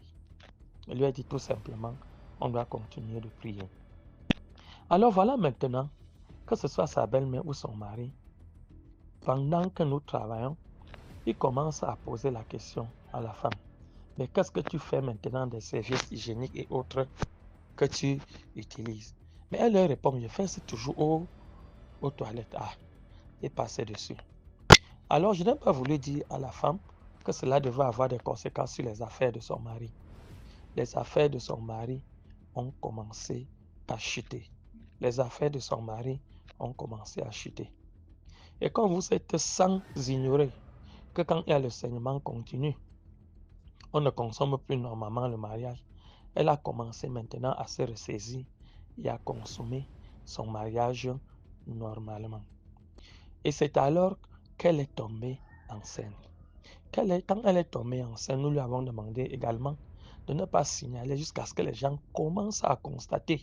E: Je lui ai dit tout simplement, on doit continuer de prier. Alors voilà maintenant, que ce soit sa belle-mère ou son mari, pendant que nous travaillons, il commence à poser la question à la femme. Mais qu'est-ce que tu fais maintenant des serviettes hygiéniques et autres que tu utilises? Mais elle leur répond, je fais ça toujours aux toilettes. Ah, et passer dessus. Alors je n'ai pas voulu dire à la femme que cela devait avoir des conséquences sur les affaires de son mari. Les affaires de son mari ont commencé à chuter. Les affaires de son mari ont commencé à chuter. Et quand vous êtes sans ignorer que quand il y a le saignement continu, on ne consomme plus normalement le mariage, elle a commencé maintenant à se ressaisir et à consommer son mariage normalement. Et c'est alors qu'elle est tombée enceinte. Quand elle est tombée enceinte, nous lui avons demandé également de ne pas signaler jusqu'à ce que les gens commencent à constater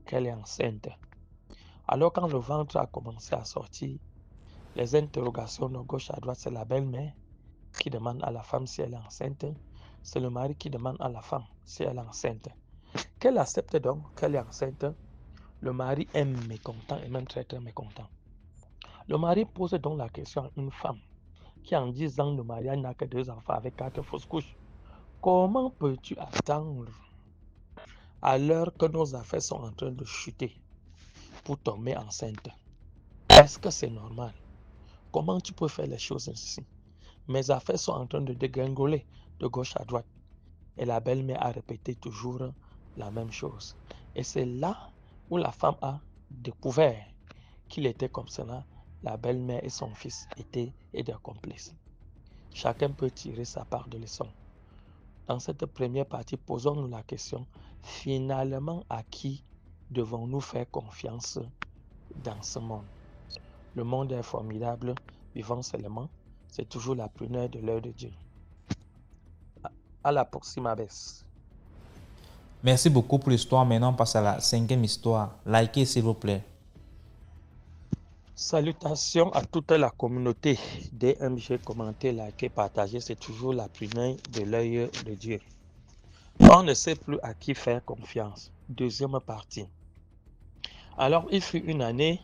E: qu'elle est enceinte. Alors quand le ventre a commencé à sortir, les interrogations de gauche à droite, c'est la belle-mère qui demande à la femme si elle est enceinte. C'est le mari qui demande à la femme si elle est enceinte. Qu'elle accepte donc qu'elle est enceinte, le mari est mécontent et même très très mécontent. Le mari pose donc la question à une femme qui en 10 ans de mariage n'a que 2 enfants avec 4 fausses couches. Comment peux-tu attendre à l'heure que nos affaires sont en train de chuter pour tomber enceinte? Est-ce que c'est normal? Comment tu peux faire les choses ainsi? Mes affaires sont en train de dégringoler de gauche à droite. Et la belle-mère a répété toujours la même chose. Et c'est là où la femme a découvert qu'il était comme cela. La belle-mère et son fils étaient des complices. Chacun peut tirer sa part de leçon. Dans cette première partie, posons-nous la question, finalement, à qui devons-nous faire confiance dans ce monde? Le monde est formidable, vivons seulement. C'est toujours la prunelle de l'œil de Dieu. À la prochaine vez.
A: Merci beaucoup pour l'histoire. Maintenant, on passe à la 5e histoire. Likez, s'il vous plaît.
E: Salutations à toute la communauté DMG, commenter, liker, partager, c'est toujours la prunelle de l'œil de Dieu. On ne sait plus à qui faire confiance. Deuxième partie. Alors, il fut une année,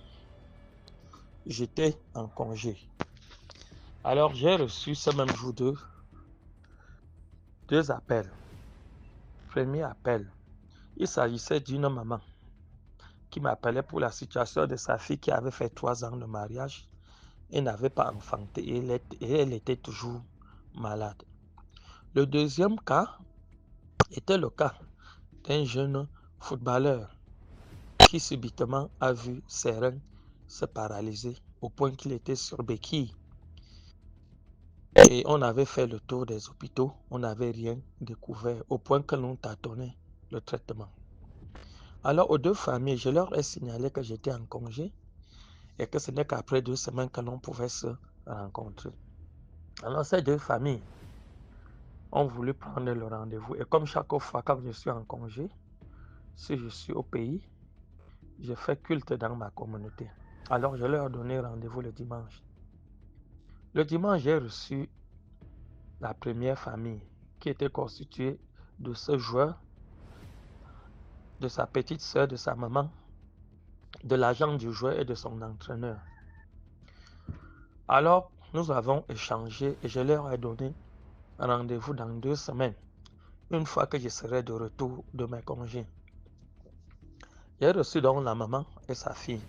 E: j'étais en congé. Alors, j'ai reçu ce même jour deux appels. Premier appel, il s'agissait d'une maman qui m'appelait pour la situation de sa fille qui avait fait 3 ans de mariage et n'avait pas enfanté et elle était toujours malade. Le deuxième cas était le cas d'un jeune footballeur qui subitement a vu ses reins se paralyser au point qu'il était sur béquille. Et on avait fait le tour des hôpitaux, on n'avait rien découvert au point que l'on tâtonnait le traitement. Alors aux deux familles, je leur ai signalé que j'étais en congé et que ce n'est qu'après 2 semaines que l'on pouvait se rencontrer. Alors ces deux familles ont voulu prendre le rendez-vous. Et comme chaque fois quand je suis en congé, si je suis au pays, je fais culte dans ma communauté. Alors je leur ai donné rendez-vous le dimanche. Le dimanche, j'ai reçu la première famille qui était constituée de ce joueur, de sa petite soeur, de sa maman de l'agent du joueur et de son entraîneur. Alors, nous avons échangé et je leur ai donné rendez-vous dans 2 semaines, une fois que je serai de retour de mes congés. J'ai reçu donc la maman et sa fille.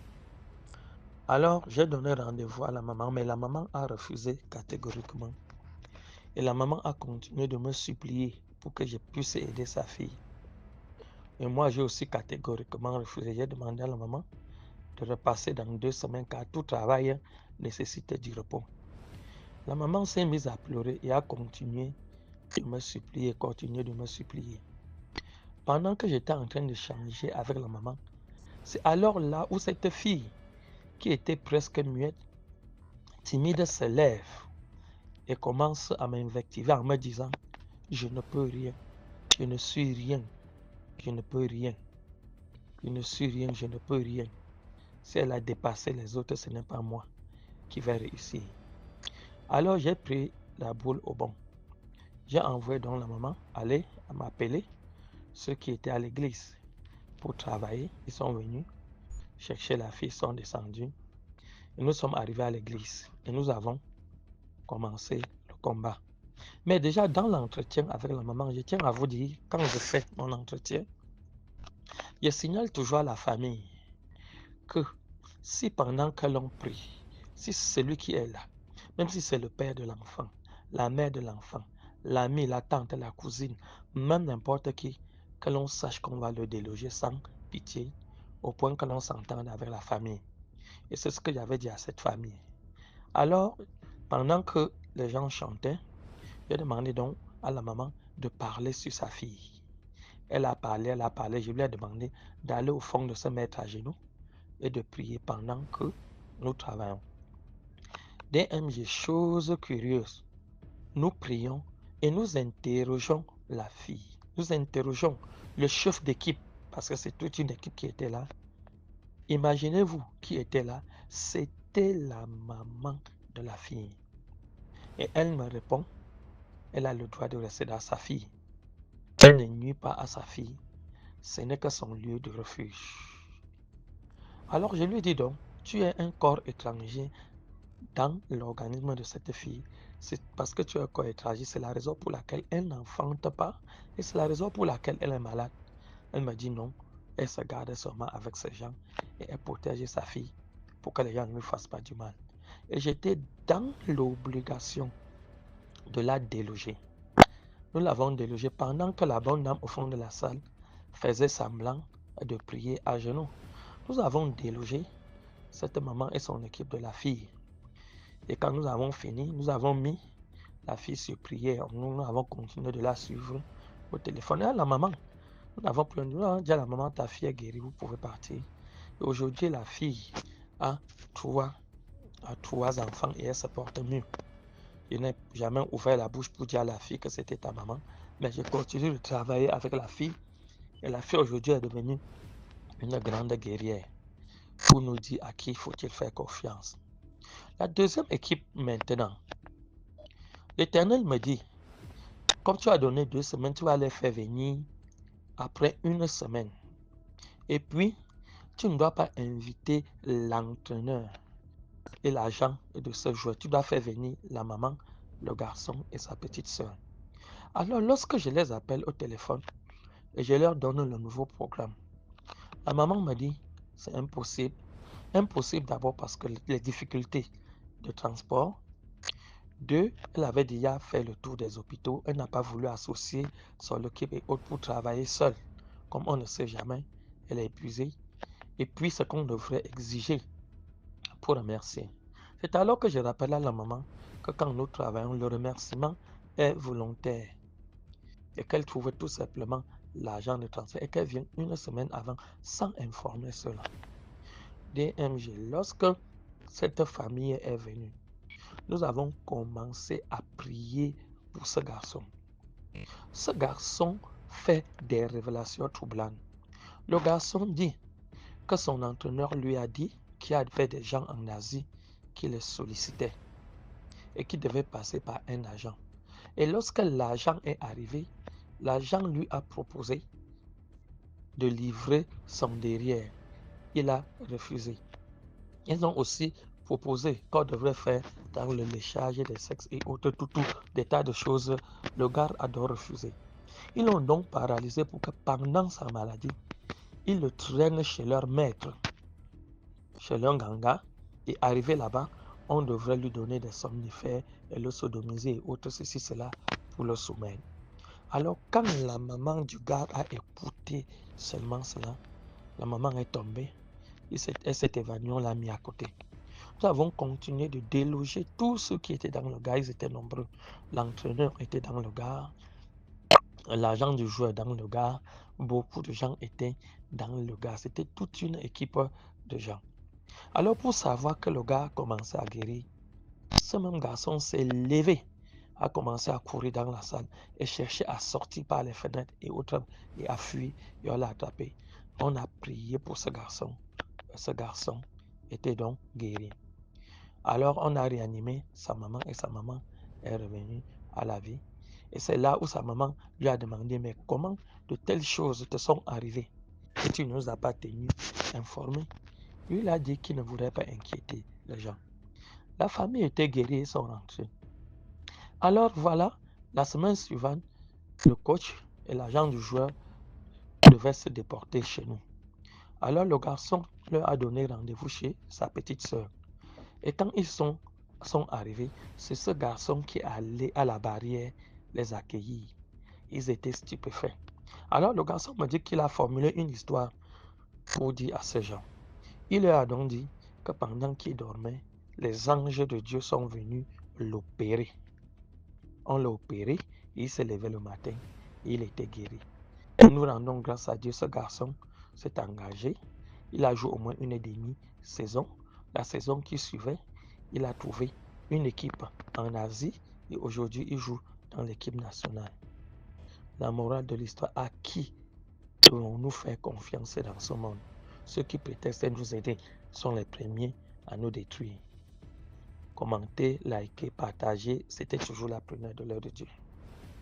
E: Alors, j'ai donné rendez-vous à la maman, mais la maman a refusé catégoriquement. Et la maman a continué de me supplier pour que je puisse aider sa fille. Et moi, j'ai aussi catégoriquement refusé. J'ai demandé à la maman de repasser dans 2 semaines car tout travail nécessitait du repos. La maman s'est mise à pleurer et a continué de me supplier, continué de me supplier. Pendant que j'étais en train d'échanger avec la maman, c'est alors là où cette fille, qui était presque muette, timide, se lève et commence à m'invectiver en me disant « Je ne peux rien, je ne suis rien, je ne peux rien, je ne suis rien, je ne peux rien. Si elle a dépassé les autres, ce n'est pas moi qui vais réussir. » Alors j'ai pris la boule au bon. J'ai envoyé donc la maman aller m'appeler ceux qui étaient à l'église pour travailler. Ils sont venus chercher la fille, sont descendus. Et nous sommes arrivés à l'église et nous avons commencé le combat. Mais déjà dans l'entretien avec la maman, je tiens à vous dire, quand je fais mon entretien, je signale toujours à la famille que si pendant que l'on prie, si celui qui est là, même si c'est le père de l'enfant, la mère de l'enfant, l'ami, la tante, la cousine, même n'importe qui, que l'on sache qu'on va le déloger sans pitié, au point que l'on s'entende avec la famille. Et c'est ce que j'avais dit à cette famille. Alors, pendant que les gens chantaient, j'ai demandé donc à la maman de parler sur sa fille. Elle a parlé, je lui ai demandé d'aller au fond, de se mettre à genoux et de prier pendant que nous travaillons. DMG, chose curieuse, nous prions et nous interrogeons la fille. Nous interrogeons le chef d'équipe, parce que c'est toute une équipe qui était là. Imaginez-vous qui était là. C'était la maman de la fille. Et elle me répond, elle a le droit de rester dans sa fille. Elle ne nuit pas à sa fille. Ce n'est que son lieu de refuge. Alors je lui dis donc, tu es un corps étranger dans l'organisme de cette fille. C'est parce que tu es un corps étranger, c'est la raison pour laquelle elle n'enfante pas et c'est la raison pour laquelle elle est malade. Elle me dit non, elle se garde seulement avec ces gens et elle protège sa fille pour que les gens ne lui fassent pas du mal. Et j'étais dans l'obligation de la déloger. Nous l'avons délogée pendant que la bonne dame au fond de la salle faisait semblant de prier à genoux. Nous avons délogé cette maman et son équipe de la fille. Et quand nous avons fini, nous avons mis la fille sur prière. Nous avons continué de la suivre au téléphone. Et à la maman, nous n'avons plus dit à la maman, ta fille est guérie, vous pouvez partir. Et aujourd'hui, la fille a trois enfants et elle se porte mieux. Je n'ai jamais ouvert la bouche pour dire à la fille que c'était ta maman, mais je continue de travailler avec la fille. Et la fille aujourd'hui est devenue une grande guerrière pour nous dire à qui faut-il faire confiance. La deuxième équipe maintenant, l'Éternel me dit, comme tu as donné 2 semaines, tu vas les faire venir après 1 semaine. Et puis, tu ne dois pas inviter l'entraîneur et l'agent de ce joueur. Tu dois faire venir la maman, le garçon et sa petite soeur. Alors, lorsque je les appelle au téléphone et je leur donne le nouveau programme, la maman me dit, c'est impossible. Impossible d'abord parce que les difficultés de transport. 2, elle avait déjà fait le tour des hôpitaux. Elle n'a pas voulu associer son équipe et autres pour travailler seule. Comme on ne sait jamais, elle est épuisée. Et puis, ce qu'on devrait exiger pour remercier. C'est alors que je rappelle à la maman que quand nous travaillons, le remerciement est volontaire. Et qu'elle trouve tout simplement l'argent de transfert et qu'elle vienne 1 semaine avant sans informer cela. DMG, lorsque cette famille est venue, nous avons commencé à prier pour ce garçon. Ce garçon fait des révélations troublantes. Le garçon dit que son entraîneur lui a dit qu'il y avait des gens en Asie qui le sollicitaient et qui devaient passer par un agent. Et lorsque l'agent est arrivé, l'agent lui a proposé de livrer son derrière il a refusé. Ils ont aussi proposé qu'on devrait faire dans le léchage des sexes et autres, tout, des tas de choses. Le gars a donc refusé. Ils l'ont donc paralysé pour que pendant sa maladie, ils le traînent chez leur maître, chez leur ganga, et arrivé là-bas, on devrait lui donner des somnifères et le sodomiser et autres, ceci, cela, pour le soumettre. Alors, quand la maman du gars a écouté seulement cela, la maman est tombée, elle s'est évanouie, on l'a mis à côté. Nous avons continué de déloger tous ceux qui étaient dans le gars, ils étaient nombreux. L'entraîneur était dans le gars, l'agent du joueur dans le gars, beaucoup de gens étaient dans le gars. C'était toute une équipe de gens. Alors, pour savoir que le gars commençait à guérir, ce même garçon s'est levé, a commencé à courir dans la salle et chercher à sortir par les fenêtres et autres, et à fuir, et on l'a attrapé. On a prié pour ce garçon. Ce garçon était donc guéri. Alors on a réanimé sa maman et sa maman est revenue à la vie. Et c'est là où sa maman lui a demandé, mais comment de telles choses te sont arrivées et tu ne nous as pas tenus informés? Lui, il a dit qu'il ne voudrait pas inquiéter les gens. La famille était guérie et sont rentrés. Alors voilà, la semaine suivante, le coach et l'agent du joueur devaient se déporter chez nous. Alors le garçon leur a donné rendez-vous chez sa petite sœur. Et quand ils sont arrivés, c'est ce garçon qui est allé à la barrière les accueillir. Ils étaient stupéfaits. Alors le garçon me dit qu'il a formulé une histoire pour dire à ces gens. Il leur a donc dit que pendant qu'il dormait, les anges de Dieu sont venus l'opérer. On l'a opéré, il s'est levé le matin, et il était guéri. Et nous rendons grâce à Dieu, ce garçon s'est engagé. Il a joué au moins une demi-saison. La saison qui suivait, il a trouvé une équipe en Asie et aujourd'hui il joue dans l'équipe nationale. La morale de l'histoire, à qui devons-nous faire confiance dans ce monde? Ceux qui prétendent nous aider sont les premiers à nous détruire. Commentez, likez, partagez, c'était toujours la première de l'œuvre de Dieu.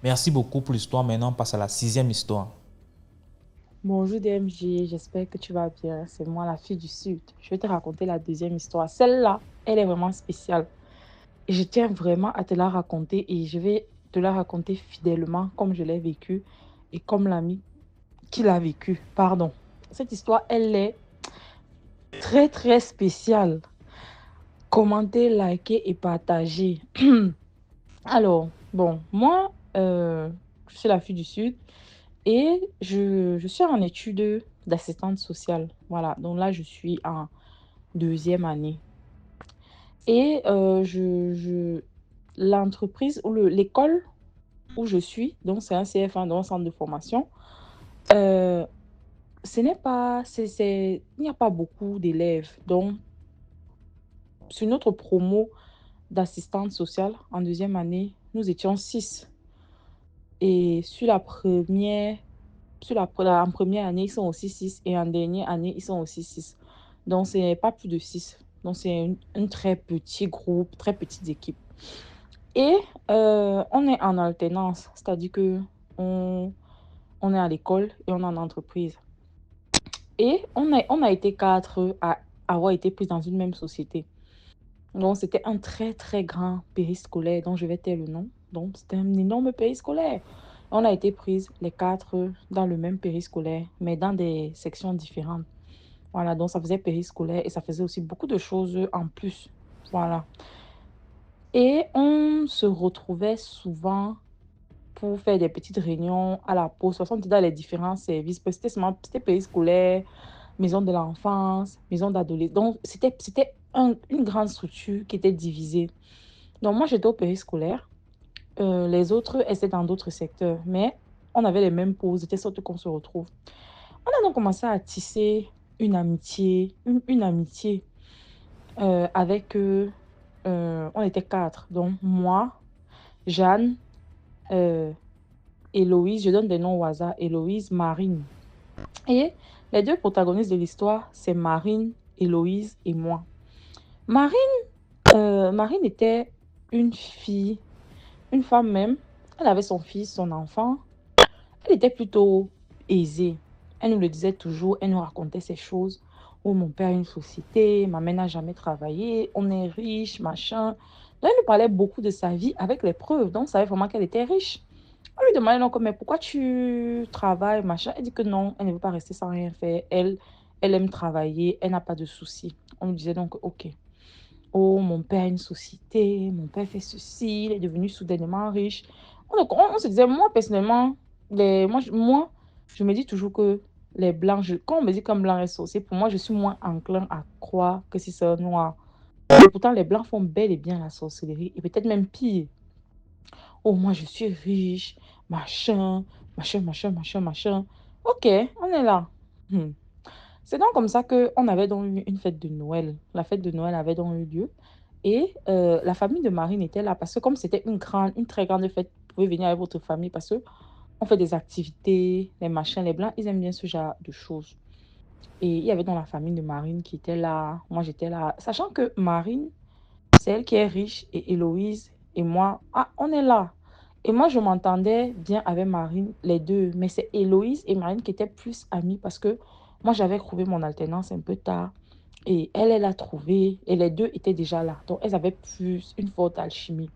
A: Merci beaucoup pour l'histoire. Maintenant, on passe à la 6e histoire.
B: Bonjour DMJ, j'espère que tu vas bien. C'est moi, la fille du Sud. Je vais te raconter la 2e histoire. Celle-là, elle est vraiment spéciale. Et je tiens vraiment à te la raconter et je vais te la raconter fidèlement comme je l'ai vécue et comme l'ami qui l'a vécue. Pardon. Cette histoire, elle est très, très spéciale. Commentez, likez et partagez. Alors, bon, moi, je suis la fille du Sud. Et je suis en études d'assistante sociale. Voilà, donc là, je suis en 2e année. Et l'entreprise ou l'école où je suis, donc c'est un CF1, donc un centre de formation, il n'y a pas beaucoup d'élèves. Donc, sur notre promo d'assistante sociale en 2e année, nous étions 6. Et en première année, ils sont aussi 6 et en dernière année, ils sont aussi 6. Donc, ce n'est pas plus de 6. Donc, c'est un très petit groupe, très petite équipe. Et on est en alternance, c'est-à-dire que on est à l'école et on est en entreprise. Et on a été 4 à avoir été pris dans une même société. Donc, c'était un très, très grand périscolaire dont je vais taire le nom. Donc, c'était un énorme périscolaire. On a été prises les 4 dans le même périscolaire, mais dans des sections différentes. Voilà, donc ça faisait périscolaire et ça faisait aussi beaucoup de choses en plus. Voilà. Et on se retrouvait souvent pour faire des petites réunions à la pause. De toute façon, on était dans les différents services. Parce que c'était périscolaire, maison de l'enfance, maison d'adolescence. Donc, c'était une grande structure qui était divisée. Donc, moi, j'étais au périscolaire. Les autres étaient dans d'autres secteurs. Mais on avait les mêmes pauses, de telle sorte qu'on se retrouve. On a donc commencé à tisser une amitié, avec... on était 4. Donc, moi, Jeanne, Héloïse, je donne des noms au hasard, Héloïse, Marine. Et les 2 protagonistes de l'histoire, c'est Marine, Héloïse et moi. Marine était une fille, une femme même. Elle avait son fils, son enfant. Elle était plutôt aisée. Elle nous le disait toujours, elle nous racontait ces choses. Oh, mon père a une société, ma mère n'a jamais travaillé, on est riche, machin. Donc, elle nous parlait beaucoup de sa vie avec les preuves. Donc, on savait vraiment qu'elle était riche. On lui demandait donc, mais pourquoi tu travailles, machin? Elle dit que non, elle ne veut pas rester sans rien faire. Elle aime travailler, elle n'a pas de soucis. On lui disait donc, ok. Oh, mon père a une société, mon père fait ceci, il est devenu soudainement riche. On se disait, moi, personnellement, je me dis toujours que les blancs, quand on me dit qu'un blanc est sorcier, pour moi, je suis moins enclin à croire que si c'est un noir. Et pourtant, les blancs font bel et bien la sorcellerie, et peut-être même pire. Oh, moi, je suis riche, machin, machin, machin, machin, machin. Ok, on est là. Hmm. C'est donc comme ça qu'on avait donc eu une fête de Noël. La fête de Noël avait donc eu lieu. Et la famille de Marine était là parce que comme c'était une très grande fête, vous pouvez venir avec votre famille parce que on fait des activités, les machins, les blancs, ils aiment bien ce genre de choses. Et il y avait donc la famille de Marine qui était là. Moi, j'étais là. Sachant que Marine, c'est elle qui est riche et Héloïse et moi, ah, on est là. Et moi, je m'entendais bien avec Marine, les deux. Mais c'est Héloïse et Marine qui étaient plus amies parce que moi, j'avais trouvé mon alternance un peu tard. Et elle a trouvé. Et les deux étaient déjà là. Donc, elles avaient plus une forte alchimie.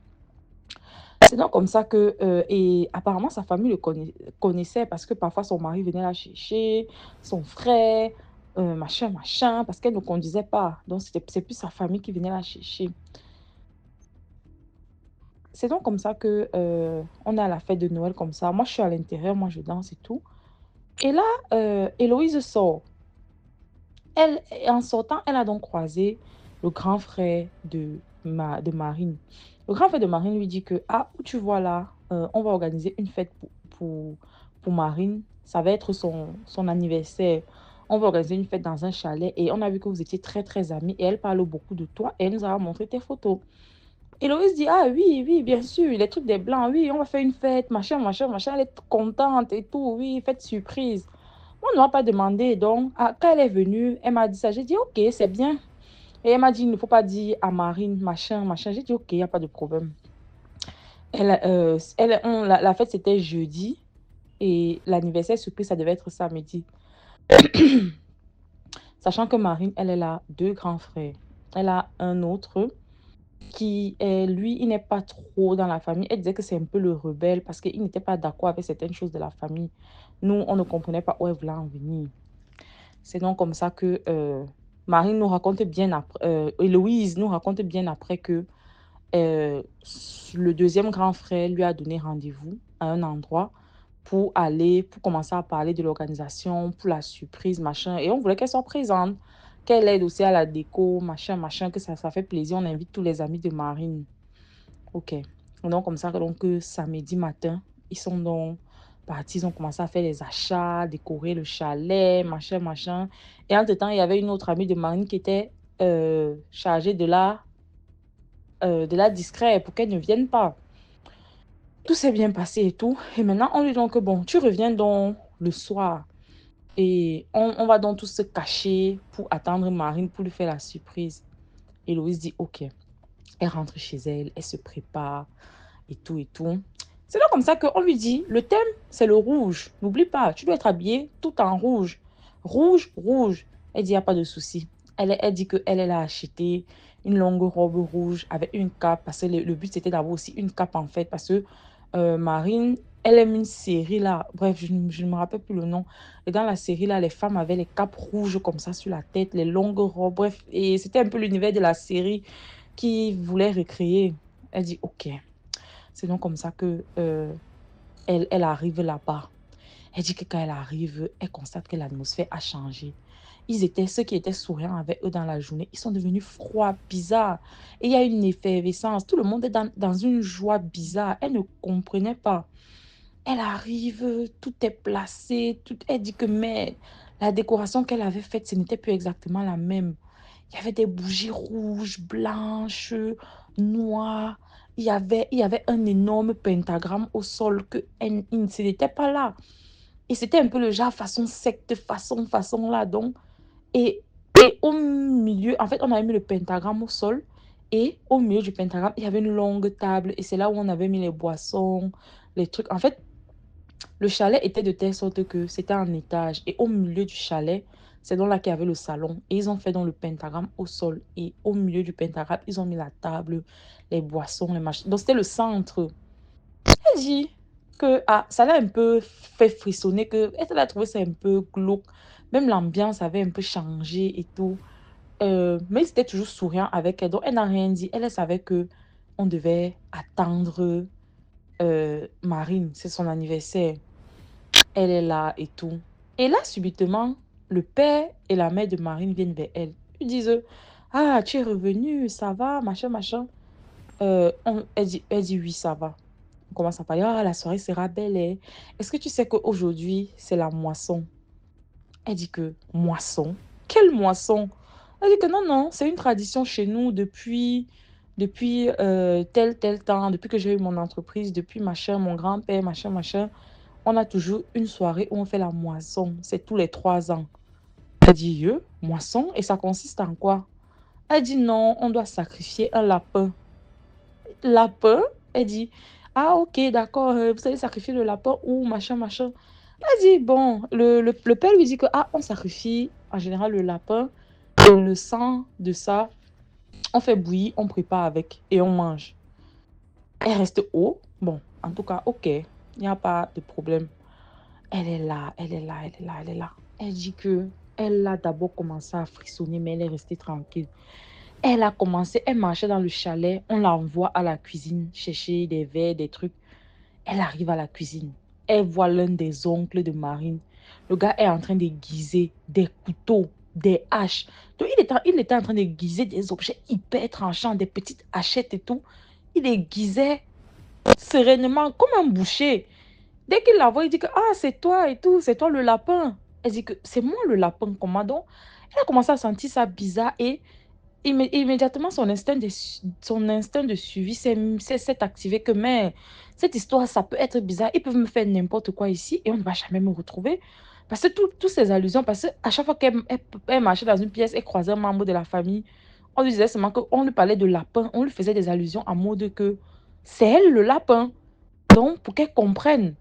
B: C'est donc comme ça que... et apparemment, sa famille connaissait parce que parfois, son mari venait la chercher, son frère, machin, machin, parce qu'elle ne conduisait pas. Donc, c'est plus sa famille qui venait la chercher. C'est donc comme ça que on est à la fête de Noël comme ça. Moi, je suis à l'intérieur, moi, je danse et tout. Et là, Héloïse sort. En sortant, elle a donc croisé le grand frère de Marine. Le grand frère de Marine lui dit que, ah, où tu vois là, on va organiser une fête pour Marine. Ça va être son anniversaire. On va organiser une fête dans un chalet et on a vu que vous étiez très, très amis et elle parle beaucoup de toi et elle nous a montré tes photos. Héloïse dit, ah oui, oui, bien sûr, les trucs des Blancs, oui, on va faire une fête, machin, machin, machin. Elle est contente et tout, oui, fête surprise. Moi, on ne m'a pas demandé. Donc, quand elle est venue, elle m'a dit ça. J'ai dit, ok, c'est bien. Et elle m'a dit, il ne faut pas dire à Marine, machin, machin. J'ai dit, ok, il n'y a pas de problème. La fête, c'était jeudi. Et l'anniversaire surprise, ça devait être samedi. Sachant que Marine, elle a deux grands frères. Elle a un autre qui est, lui, il n'est pas trop dans la famille. Elle disait que c'est un peu le rebelle parce qu'il n'était pas d'accord avec certaines choses de la famille. Nous, on ne comprenait pas où elle voulait en venir. C'est donc comme ça que Marine nous raconte bien après, Héloïse nous raconte bien après que euh, le deuxième grand frère lui a donné rendez-vous à un endroit pour commencer à parler de l'organisation, pour la surprise, machin. Et on voulait qu'elle soit présente, qu'elle aide aussi à la déco, machin, machin, que ça fait plaisir. On invite tous les amis de Marine. Ok. Donc, comme ça, donc, samedi matin, ils sont donc partis, ils ont commencé à faire les achats, décorer le chalet, machin, machin. Et entre-temps, il y avait une autre amie de Marine qui était chargée de la discret pour qu'elle ne vienne pas. Tout s'est bien passé et tout. Et maintenant, on lui dit donc, bon, tu reviens donc le soir. Et on va donc tous se cacher pour attendre Marine pour lui faire la surprise. Et Louise dit, ok. Elle rentre chez elle, elle se prépare et tout et tout. C'est donc comme ça qu'on lui dit, le thème, c'est le rouge. N'oublie pas, tu dois être habillée tout en rouge. Rouge, rouge. Elle dit, il n'y a pas de souci. Elle dit qu'elle a acheté une longue robe rouge avec une cape. Parce que le but, c'était d'avoir aussi une cape, en fait. Parce que Marine, elle aime une série, là. Bref, je ne me rappelle plus le nom. Et dans la série, là, les femmes avaient les capes rouges comme ça sur la tête, les longues robes. Bref, et c'était un peu l'univers de la série qui voulait recréer. Elle dit, OK. C'est donc comme ça que elle arrive là-bas. Elle dit que quand elle arrive, elle constate que l'atmosphère a changé. Ceux qui étaient souriants avec eux dans la journée, ils sont devenus froids, bizarres. Et il y a une effervescence. Tout le monde est dans une joie bizarre. Elle ne comprenait pas. Elle arrive, tout est placé. Elle dit que mais la décoration qu'elle avait faite, ce n'était plus exactement la même. Il y avait des bougies rouges, blanches, noires. Il y avait un énorme pentagramme au sol ce n'était pas là. Et c'était un peu le genre façon secte, façon là. Donc, et au milieu, en fait, on avait mis le pentagramme au sol. Et au milieu du pentagramme, il y avait une longue table. Et c'est là où on avait mis les boissons, les trucs. En fait, le chalet était de telle sorte que c'était en étage. Et au milieu du chalet, C'est donc là qu'il y avait le salon. Et ils ont fait donc le pentagramme au sol. Et au milieu du pentagramme, ils ont mis la table, les boissons, les machins. Donc c'était le centre. Elle dit que ça l'a un peu fait frissonner, que elle a trouvé ça un peu glauque. Même l'ambiance avait un peu changé et tout. Mais il était toujours souriant avec elle. Donc elle n'a rien dit. Elle savait que on devait attendre Marine. C'est son anniversaire. Elle est là et tout. Et là, subitement, le père et la mère de Marine viennent vers elle. Ils disent, ah, tu es revenue, ça va, machin, machin. Elle dit, oui, ça va. On commence à parler, ah, la soirée sera belle. Hein. Est-ce que tu sais qu'aujourd'hui, c'est la moisson? Elle dit que, moisson? Quelle moisson? Elle dit que non, non, c'est une tradition chez nous depuis tel temps, depuis que j'ai eu mon entreprise, depuis machin, mon grand-père, machin, machin. On a toujours une soirée où on fait la moisson. C'est tous les 3 ans. Elle dit, moisson? Et ça consiste en quoi? Elle dit, non, on doit sacrifier un lapin. Lapin? Elle dit, ah ok, d'accord, vous allez sacrifier le lapin ou machin, machin. Elle dit, bon, le père lui dit que, on sacrifie en général le lapin et le sang de ça, on fait bouillir, on prépare avec et on mange. Elle reste haut. Bon, en tout cas, ok, il n'y a pas de problème. Elle est là, elle est là, elle est là, elle est là. Elle dit que elle a d'abord commencé à frissonner, mais elle est restée tranquille. Elle a commencé, elle marchait dans le chalet, on l'envoie à la cuisine chercher des verres, des trucs. Elle arrive à la cuisine. Elle voit l'un des oncles de Marine. Le gars est en train d'aiguiser des couteaux, des haches. Donc, il était en train d'aiguiser des objets hyper tranchants, des petites hachettes et tout. Il aiguisait sereinement comme un boucher. Dès qu'il la voit, il dit que c'est toi et tout, c'est toi le lapin. Elle dit que c'est moi le lapin, comment donc? Elle a commencé à sentir ça bizarre et immédiatement son instinct de suivi s'est activé que mais cette histoire, ça peut être bizarre. Ils peuvent me faire n'importe quoi ici et on ne va jamais me retrouver. Parce que toutes ces allusions, parce qu'à chaque fois qu'elle marchait dans une pièce et croisait un membre de la famille, on lui disait seulement qu'on lui parlait de lapin, on lui faisait des allusions en mode que c'est elle le lapin. Donc, pour qu'elle comprenne.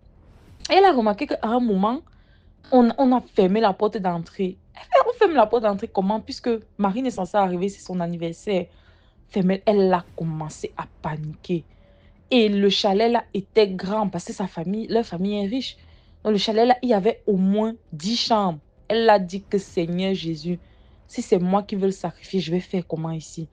B: Et elle a remarqué qu'à un moment, on a fermé la porte d'entrée. On ferme la porte d'entrée comment? Puisque Marine est censée arriver, c'est son anniversaire. Elle a commencé à paniquer. Et le chalet là était grand parce que leur famille est riche. Dans le chalet là, il y avait au moins 10 chambres. Elle a dit que Seigneur Jésus, si c'est moi qui veux le sacrifier, je vais faire comment ici?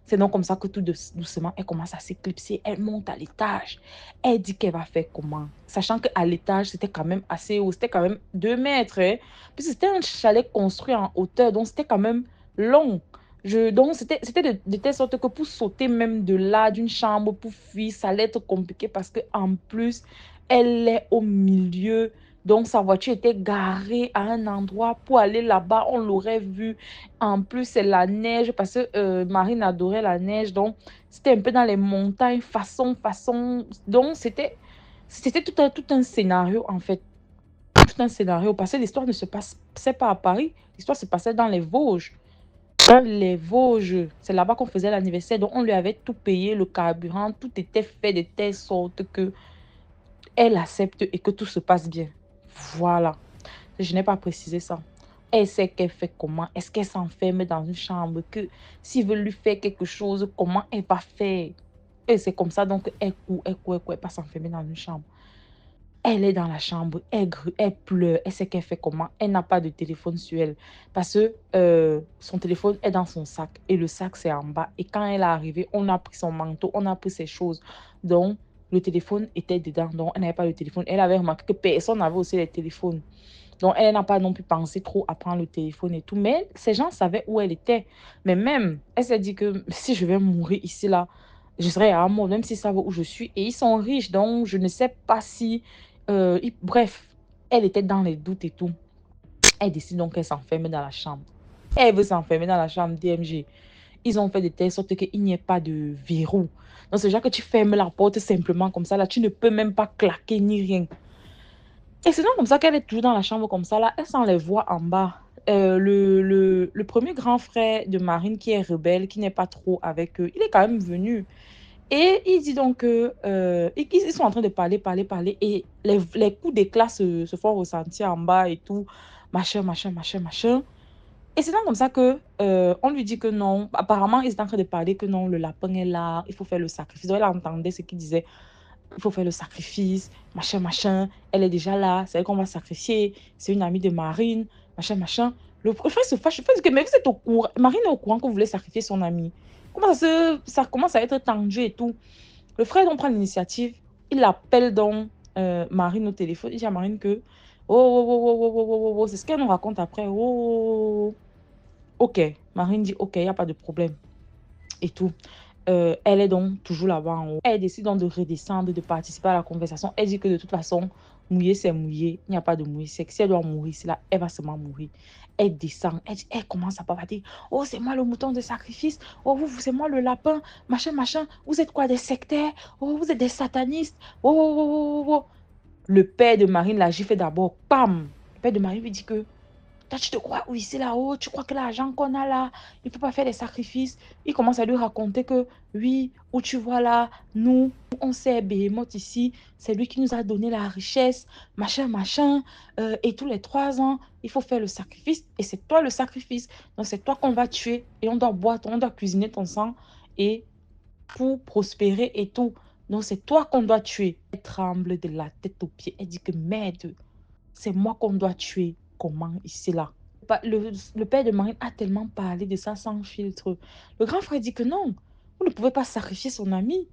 B: C'est donc comme ça que tout doucement, elle commence à s'éclipser. Elle monte à l'étage. Elle dit qu'elle va faire comment? Sachant qu'à l'étage, c'était quand même assez haut. C'était quand même 2 mètres. Hein? Puis c'était un chalet construit en hauteur. Donc c'était quand même long. Donc c'était de telle sorte que pour sauter même de là, d'une chambre, pour fuir, ça allait être compliqué parce qu'en plus, elle est au milieu. Donc sa voiture était garée à un endroit. Pour aller là-bas, on l'aurait vu. En plus, c'est la neige parce que Marine adorait la neige. Donc, c'était un peu dans les montagnes, façon. Donc, c'était tout un scénario, en fait. Tout un scénario. Parce que l'histoire ne se passait pas à Paris. L'histoire se passait dans les Vosges. Dans les Vosges. C'est là-bas qu'on faisait l'anniversaire. Donc, on lui avait tout payé, le carburant. Tout était fait de telle sorte que elle accepte et que tout se passe bien. Voilà. Je n'ai pas précisé ça. Elle sait qu'elle fait comment. Est-ce qu'elle s'enferme dans une chambre? Que s'ils veulent lui faire quelque chose, comment elle va faire? Et c'est comme ça, donc elle court, elle va s'enfermer dans une chambre. Elle est dans la chambre, elle pleure, elle sait qu'elle fait comment. Elle n'a pas de téléphone sur elle parce que son téléphone est dans son sac et le sac c'est en bas. Et quand elle est arrivée, on a pris son manteau, on a pris ses choses. Donc, le téléphone était dedans, donc elle n'avait pas de téléphone. Elle avait remarqué que personne n'avait aussi les téléphones. Donc, elle n'a pas non plus pensé trop à prendre le téléphone et tout. Mais ces gens savaient où elle était. Mais même, elle s'est dit que si je vais mourir ici, là, je serai à mort, même s'ils savent où je suis. Et ils sont riches, donc je ne sais pas si... bref, elle était dans les doutes et tout. Elle décide donc qu'elle s'enferme dans la chambre. Elle veut s'enfermer dans la chambre DMG. Ils ont fait de telle sorte qu'il n'y ait pas de verrou. Donc, c'est genre que tu fermes la porte simplement comme ça. Là, tu ne peux même pas claquer ni rien. Et c'est donc comme ça qu'elle est toujours dans la chambre comme ça, là, elle sent les voix en bas. Le premier grand frère de Marine qui est rebelle, qui n'est pas trop avec eux, il est quand même venu. Et il dit donc que ils sont en train de parler. Et les coups d'éclat se font ressentir en bas et tout. Machin. Et c'est donc comme ça que on lui dit que non. Apparemment, ils étaient en train de parler que non, le lapin est là, il faut faire le sacrifice. Donc, elle entendait ce qu'il disait. Il faut faire le sacrifice, machin, machin. Elle est déjà là, c'est elle qu'on va sacrifier. C'est une amie de Marine, machin, machin. Le frère se fâche. Il dit que, mais vous êtes au courant. Marine est au courant que vous voulez sacrifier son amie. Ça commence à être tendu et tout. Le frère donc prend l'initiative. Il appelle donc Marine au téléphone. Il dit à Marine que, oh, oh, oh, oh, oh, oh, oh, oh, c'est ce qu'elle nous raconte après. Oh, oh, oh. Ok. Marine dit, ok, il n'y a pas de problème. Et tout. Elle est donc toujours là-bas en haut. Elle décide donc de redescendre, de participer à la conversation. Elle dit que de toute façon, mouiller, c'est mouiller. Il n'y a pas de mouiller. C'est que si elle doit mourir, c'est là, elle va seulement mourir. Elle descend. Elle commence à bavarder. Oh, c'est moi le mouton de sacrifice. Oh, c'est moi le lapin. Machin, machin. Vous êtes quoi, des sectaires? Oh, vous êtes des satanistes. Oh, oh, oh, oh, oh. Le père de Marine l'a giflé d'abord. Pam! Le père de Marine lui dit que toi, tu te crois où ici là-haut? Tu crois que l'argent qu'on a là, il ne faut pas faire des sacrifices? Il commence à lui raconter que oui, où tu vois là, nous, on sait Behemoth ici, c'est lui qui nous a donné la richesse, machin, machin. Et tous les 3 ans, il faut faire le sacrifice. Et c'est toi le sacrifice. Donc c'est toi qu'on va tuer. Et on doit boire, on doit cuisiner ton sang. Et pour prospérer et tout. Donc c'est toi qu'on doit tuer. Elle tremble de la tête aux pieds. Elle dit que merde, c'est moi qu'on doit tuer. Comment ici là? Le père de Marine a tellement parlé de ça sans filtre. Le grand frère dit que non, vous ne pouvez pas sacrifier son ami.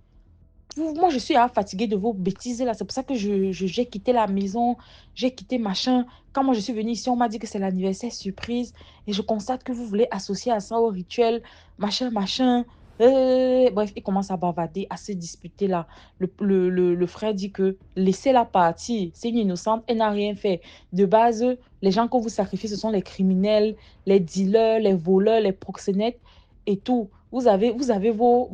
B: Moi, je suis fatiguée de vos bêtises là. C'est pour ça que j'ai quitté la maison, j'ai quitté machin. Quand moi je suis venue ici, on m'a dit que c'est l'anniversaire surprise. Et je constate que vous voulez associer à ça au rituel, machin, machin. Bref, il commence à bavarder, à se disputer là. Le frère dit que laissez-la partir. C'est une innocente, elle n'a rien fait. De base, les gens que vous sacrifiez, ce sont les criminels, les dealers, les voleurs, les proxénètes et tout. Vous avez vos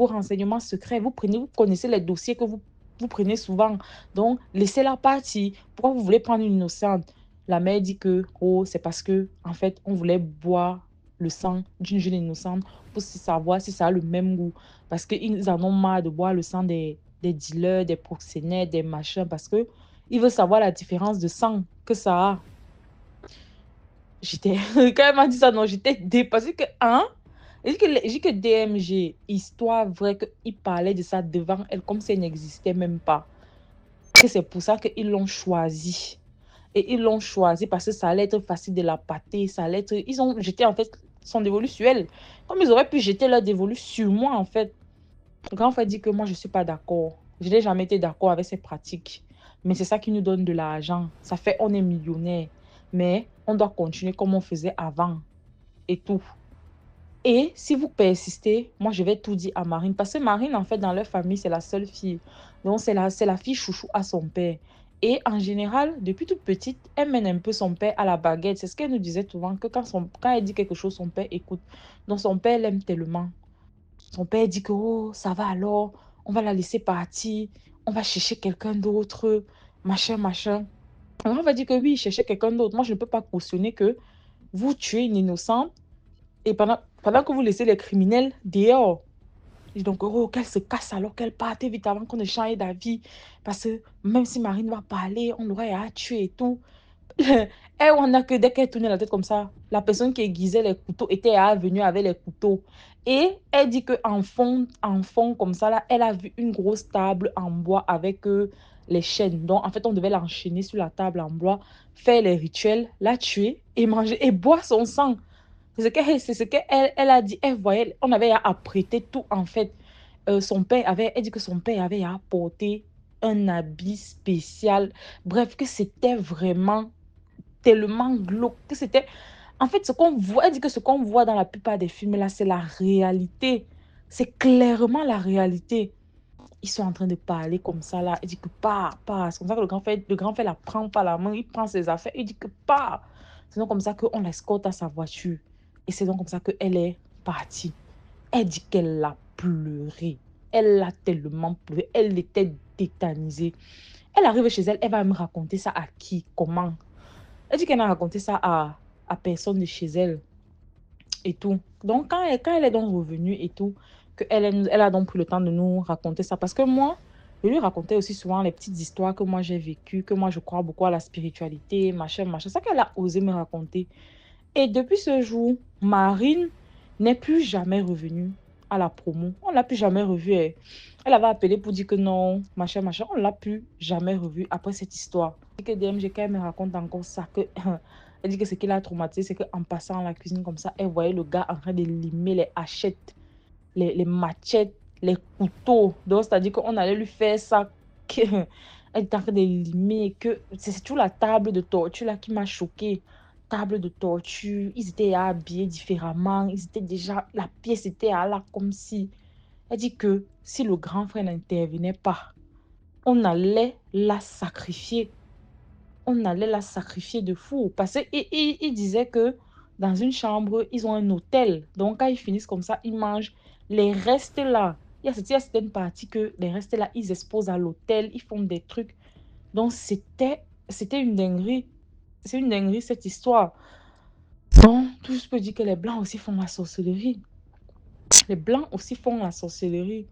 B: renseignements secrets. Vous connaissez les dossiers que vous prenez souvent. Donc, laissez-la partir. Pourquoi vous voulez prendre une innocente? La mère dit que, oh, c'est parce que, en fait, on voulait boire le sang d'une jeune innocente pour savoir si ça a le même goût. Parce qu'ils en ont marre de boire le sang des dealers, des proxénètes, des machins. Parce que ils veulent savoir la différence de sang que ça a. Quand elle m'a dit ça, non, j'étais dépassée que, hein? J'ai dit que DMG, histoire vraie, qu'il parlait de ça devant elle comme si elle n'existait même pas. Que c'est pour ça qu'ils l'ont choisi. Et ils l'ont choisi parce que ça allait être facile de la pâter, ça allait être... Ils ont jeté en fait son dévolu sur elle. Comme ils auraient pu jeter leur dévolu sur moi en fait. Le grand frère dit que moi je ne suis pas d'accord. Je n'ai jamais été d'accord avec ces pratiques. Mais c'est ça qui nous donne de l'argent. Ça fait on est millionnaire. Mais on doit continuer comme on faisait avant. Et tout. Et si vous persistez, moi, je vais tout dire à Marine. Parce que Marine, en fait, dans leur famille, c'est la seule fille. Donc, c'est la fille chouchou à son père. Et en général, depuis toute petite, elle mène un peu son père à la baguette. C'est ce qu'elle nous disait souvent, que quand elle dit quelque chose, son père écoute. Donc, son père l'aime tellement. Son père dit que, oh, ça va alors, on va la laisser partir, on va chercher quelqu'un d'autre, machin, machin. Alors, on va dire que oui, chercher quelqu'un d'autre. Moi, je ne peux pas cautionner que vous tuez une innocente et pendant que vous laissez les criminels dehors. Et donc, oh, qu'elle se casse alors qu'elle parte vite avant qu'on ne change d'avis. Parce que même si Marine va parler, on l'aurait à tuer et tout. Et on a que dès qu'elle tournait la tête comme ça, la personne qui aiguisait les couteaux était venue avec les couteaux. Et elle dit qu'en fond, comme ça, là, elle a vu une grosse table en bois avec les chaînes. Donc, en fait, on devait l'enchaîner sur la table en bois, faire les rituels, la tuer et manger et boire son sang. C'est ce qu'elle a dit. Elle voyait, on avait apprêté tout en fait. Elle dit que son père avait apporté un habit spécial. Bref, que c'était vraiment tellement glauque. Que c'était... En fait, ce qu'on voit, elle dit que ce qu'on voit dans la plupart des films là, c'est la réalité. C'est clairement la réalité. Ils sont en train de parler comme ça là. Elle dit que pas. C'est comme ça que le grand frère la prend par la main. Il prend ses affaires. Il dit que pas. C'est donc comme ça qu'on l'escorte à sa voiture. Et c'est donc comme ça qu'elle est partie. Elle dit qu'elle a pleuré. Elle a tellement pleuré. Elle était tétanisée. Elle arrive chez elle. Elle va me raconter ça à qui? Comment? Elle dit qu'elle a raconté ça à personne de chez elle. Et tout. Donc, quand elle est donc revenue et tout, elle a donc pris le temps de nous raconter ça. Parce que moi, je lui racontais aussi souvent les petites histoires que moi j'ai vécues, que moi je crois beaucoup à la spiritualité, machin, machin. C'est ça qu'elle a osé me raconter. Et depuis ce jour, Marine n'est plus jamais revenue à la promo. On ne l'a plus jamais revue. Elle avait appelé pour dire que non, machin, machin. On ne l'a plus jamais revue après cette histoire. Et que DMG, quand elle me raconte encore ça, que elle dit que ce qui l'a traumatisé, c'est qu'en passant à la cuisine comme ça, elle voyait le gars en train de limer les hachettes, les machettes, les couteaux. Donc, c'est-à-dire qu'on allait lui faire ça. Elle était en train de limer. Que c'est toujours la table de torture là qui m'a choquée. Table de torture. Ils étaient habillés différemment. Ils étaient déjà. La pièce était à là comme si. Elle dit que si le grand frère n'intervenait pas, on allait la sacrifier. On allait la sacrifier de fou. Parce qu'il disait que dans une chambre, ils ont un hôtel. Donc, quand ils finissent comme ça, ils mangent les restes là. Il y a certaines parties que les restes là, ils exposent à l'hôtel, ils font des trucs. Donc, c'était une dinguerie. C'est une dinguerie, cette histoire. Donc, tout je peux dire que les Blancs aussi font la sorcellerie. Les Blancs aussi font la sorcellerie.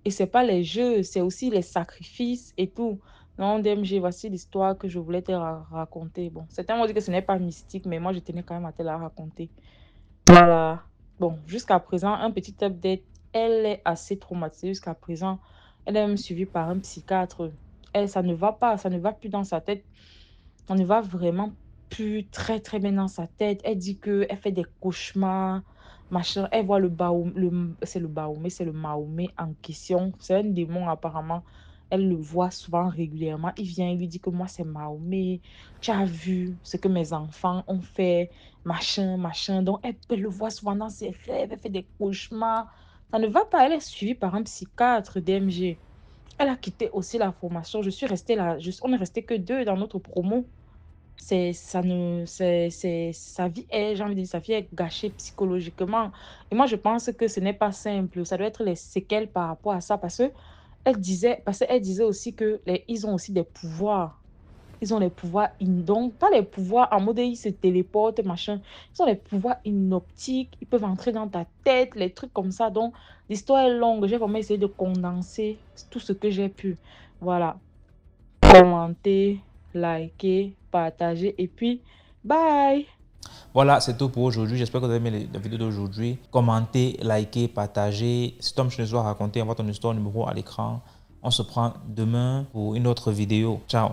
B: Et c'est pas les jeux, c'est aussi les sacrifices et tout. Non, DMG, voici l'histoire que je voulais te raconter. Bon, certains m'ont dit que ce n'est pas mystique, mais moi, je tenais quand même à te la raconter. Voilà. Bon, jusqu'à présent, un petit update. Elle est assez traumatisée jusqu'à présent. Elle est même suivie par un psychiatre. Elle, ça ne va pas, ça ne va plus dans sa tête. Ça ne va vraiment plus très, très bien dans sa tête. Elle dit qu'elle fait des cauchemars, machin. Elle voit c'est le Baoumé, c'est le Mahomet en question. C'est un démon apparemment. Elle le voit souvent régulièrement. Il vient, il lui dit que moi, c'est Mahomet. Tu as vu ce que mes enfants ont fait, machin, machin. Donc, elle le voit souvent dans ses rêves. Elle fait des cauchemars. Ça ne va pas. Elle est suivie par un psychiatre DMG. Elle a quitté aussi la formation. Je suis restée là. On est resté que 2 dans notre promo. Sa vie est, j'ai envie de dire, sa vie est gâchée psychologiquement. Et moi, je pense que ce n'est pas simple. Ça doit être les séquelles par rapport à ça. Parce qu'elle disait aussi que ils ont aussi des pouvoirs. Ils ont les pouvoirs, donc pas les pouvoirs en mode ils se téléportent, machin. Ils ont les pouvoirs inoptiques. Ils peuvent entrer dans ta tête, les trucs comme ça. Donc, l'histoire est longue. J'ai vraiment essayé de condenser tout ce que j'ai pu. Voilà. Commenter, liker, partager et puis bye.
A: Voilà, c'est tout pour aujourd'hui. J'espère que vous avez aimé la vidéo d'aujourd'hui. Commentez, likez, partagez. Si Tom Schnezois a raconté, envoie ton histoire numéro à l'écran. On se prend demain pour une autre vidéo. Ciao.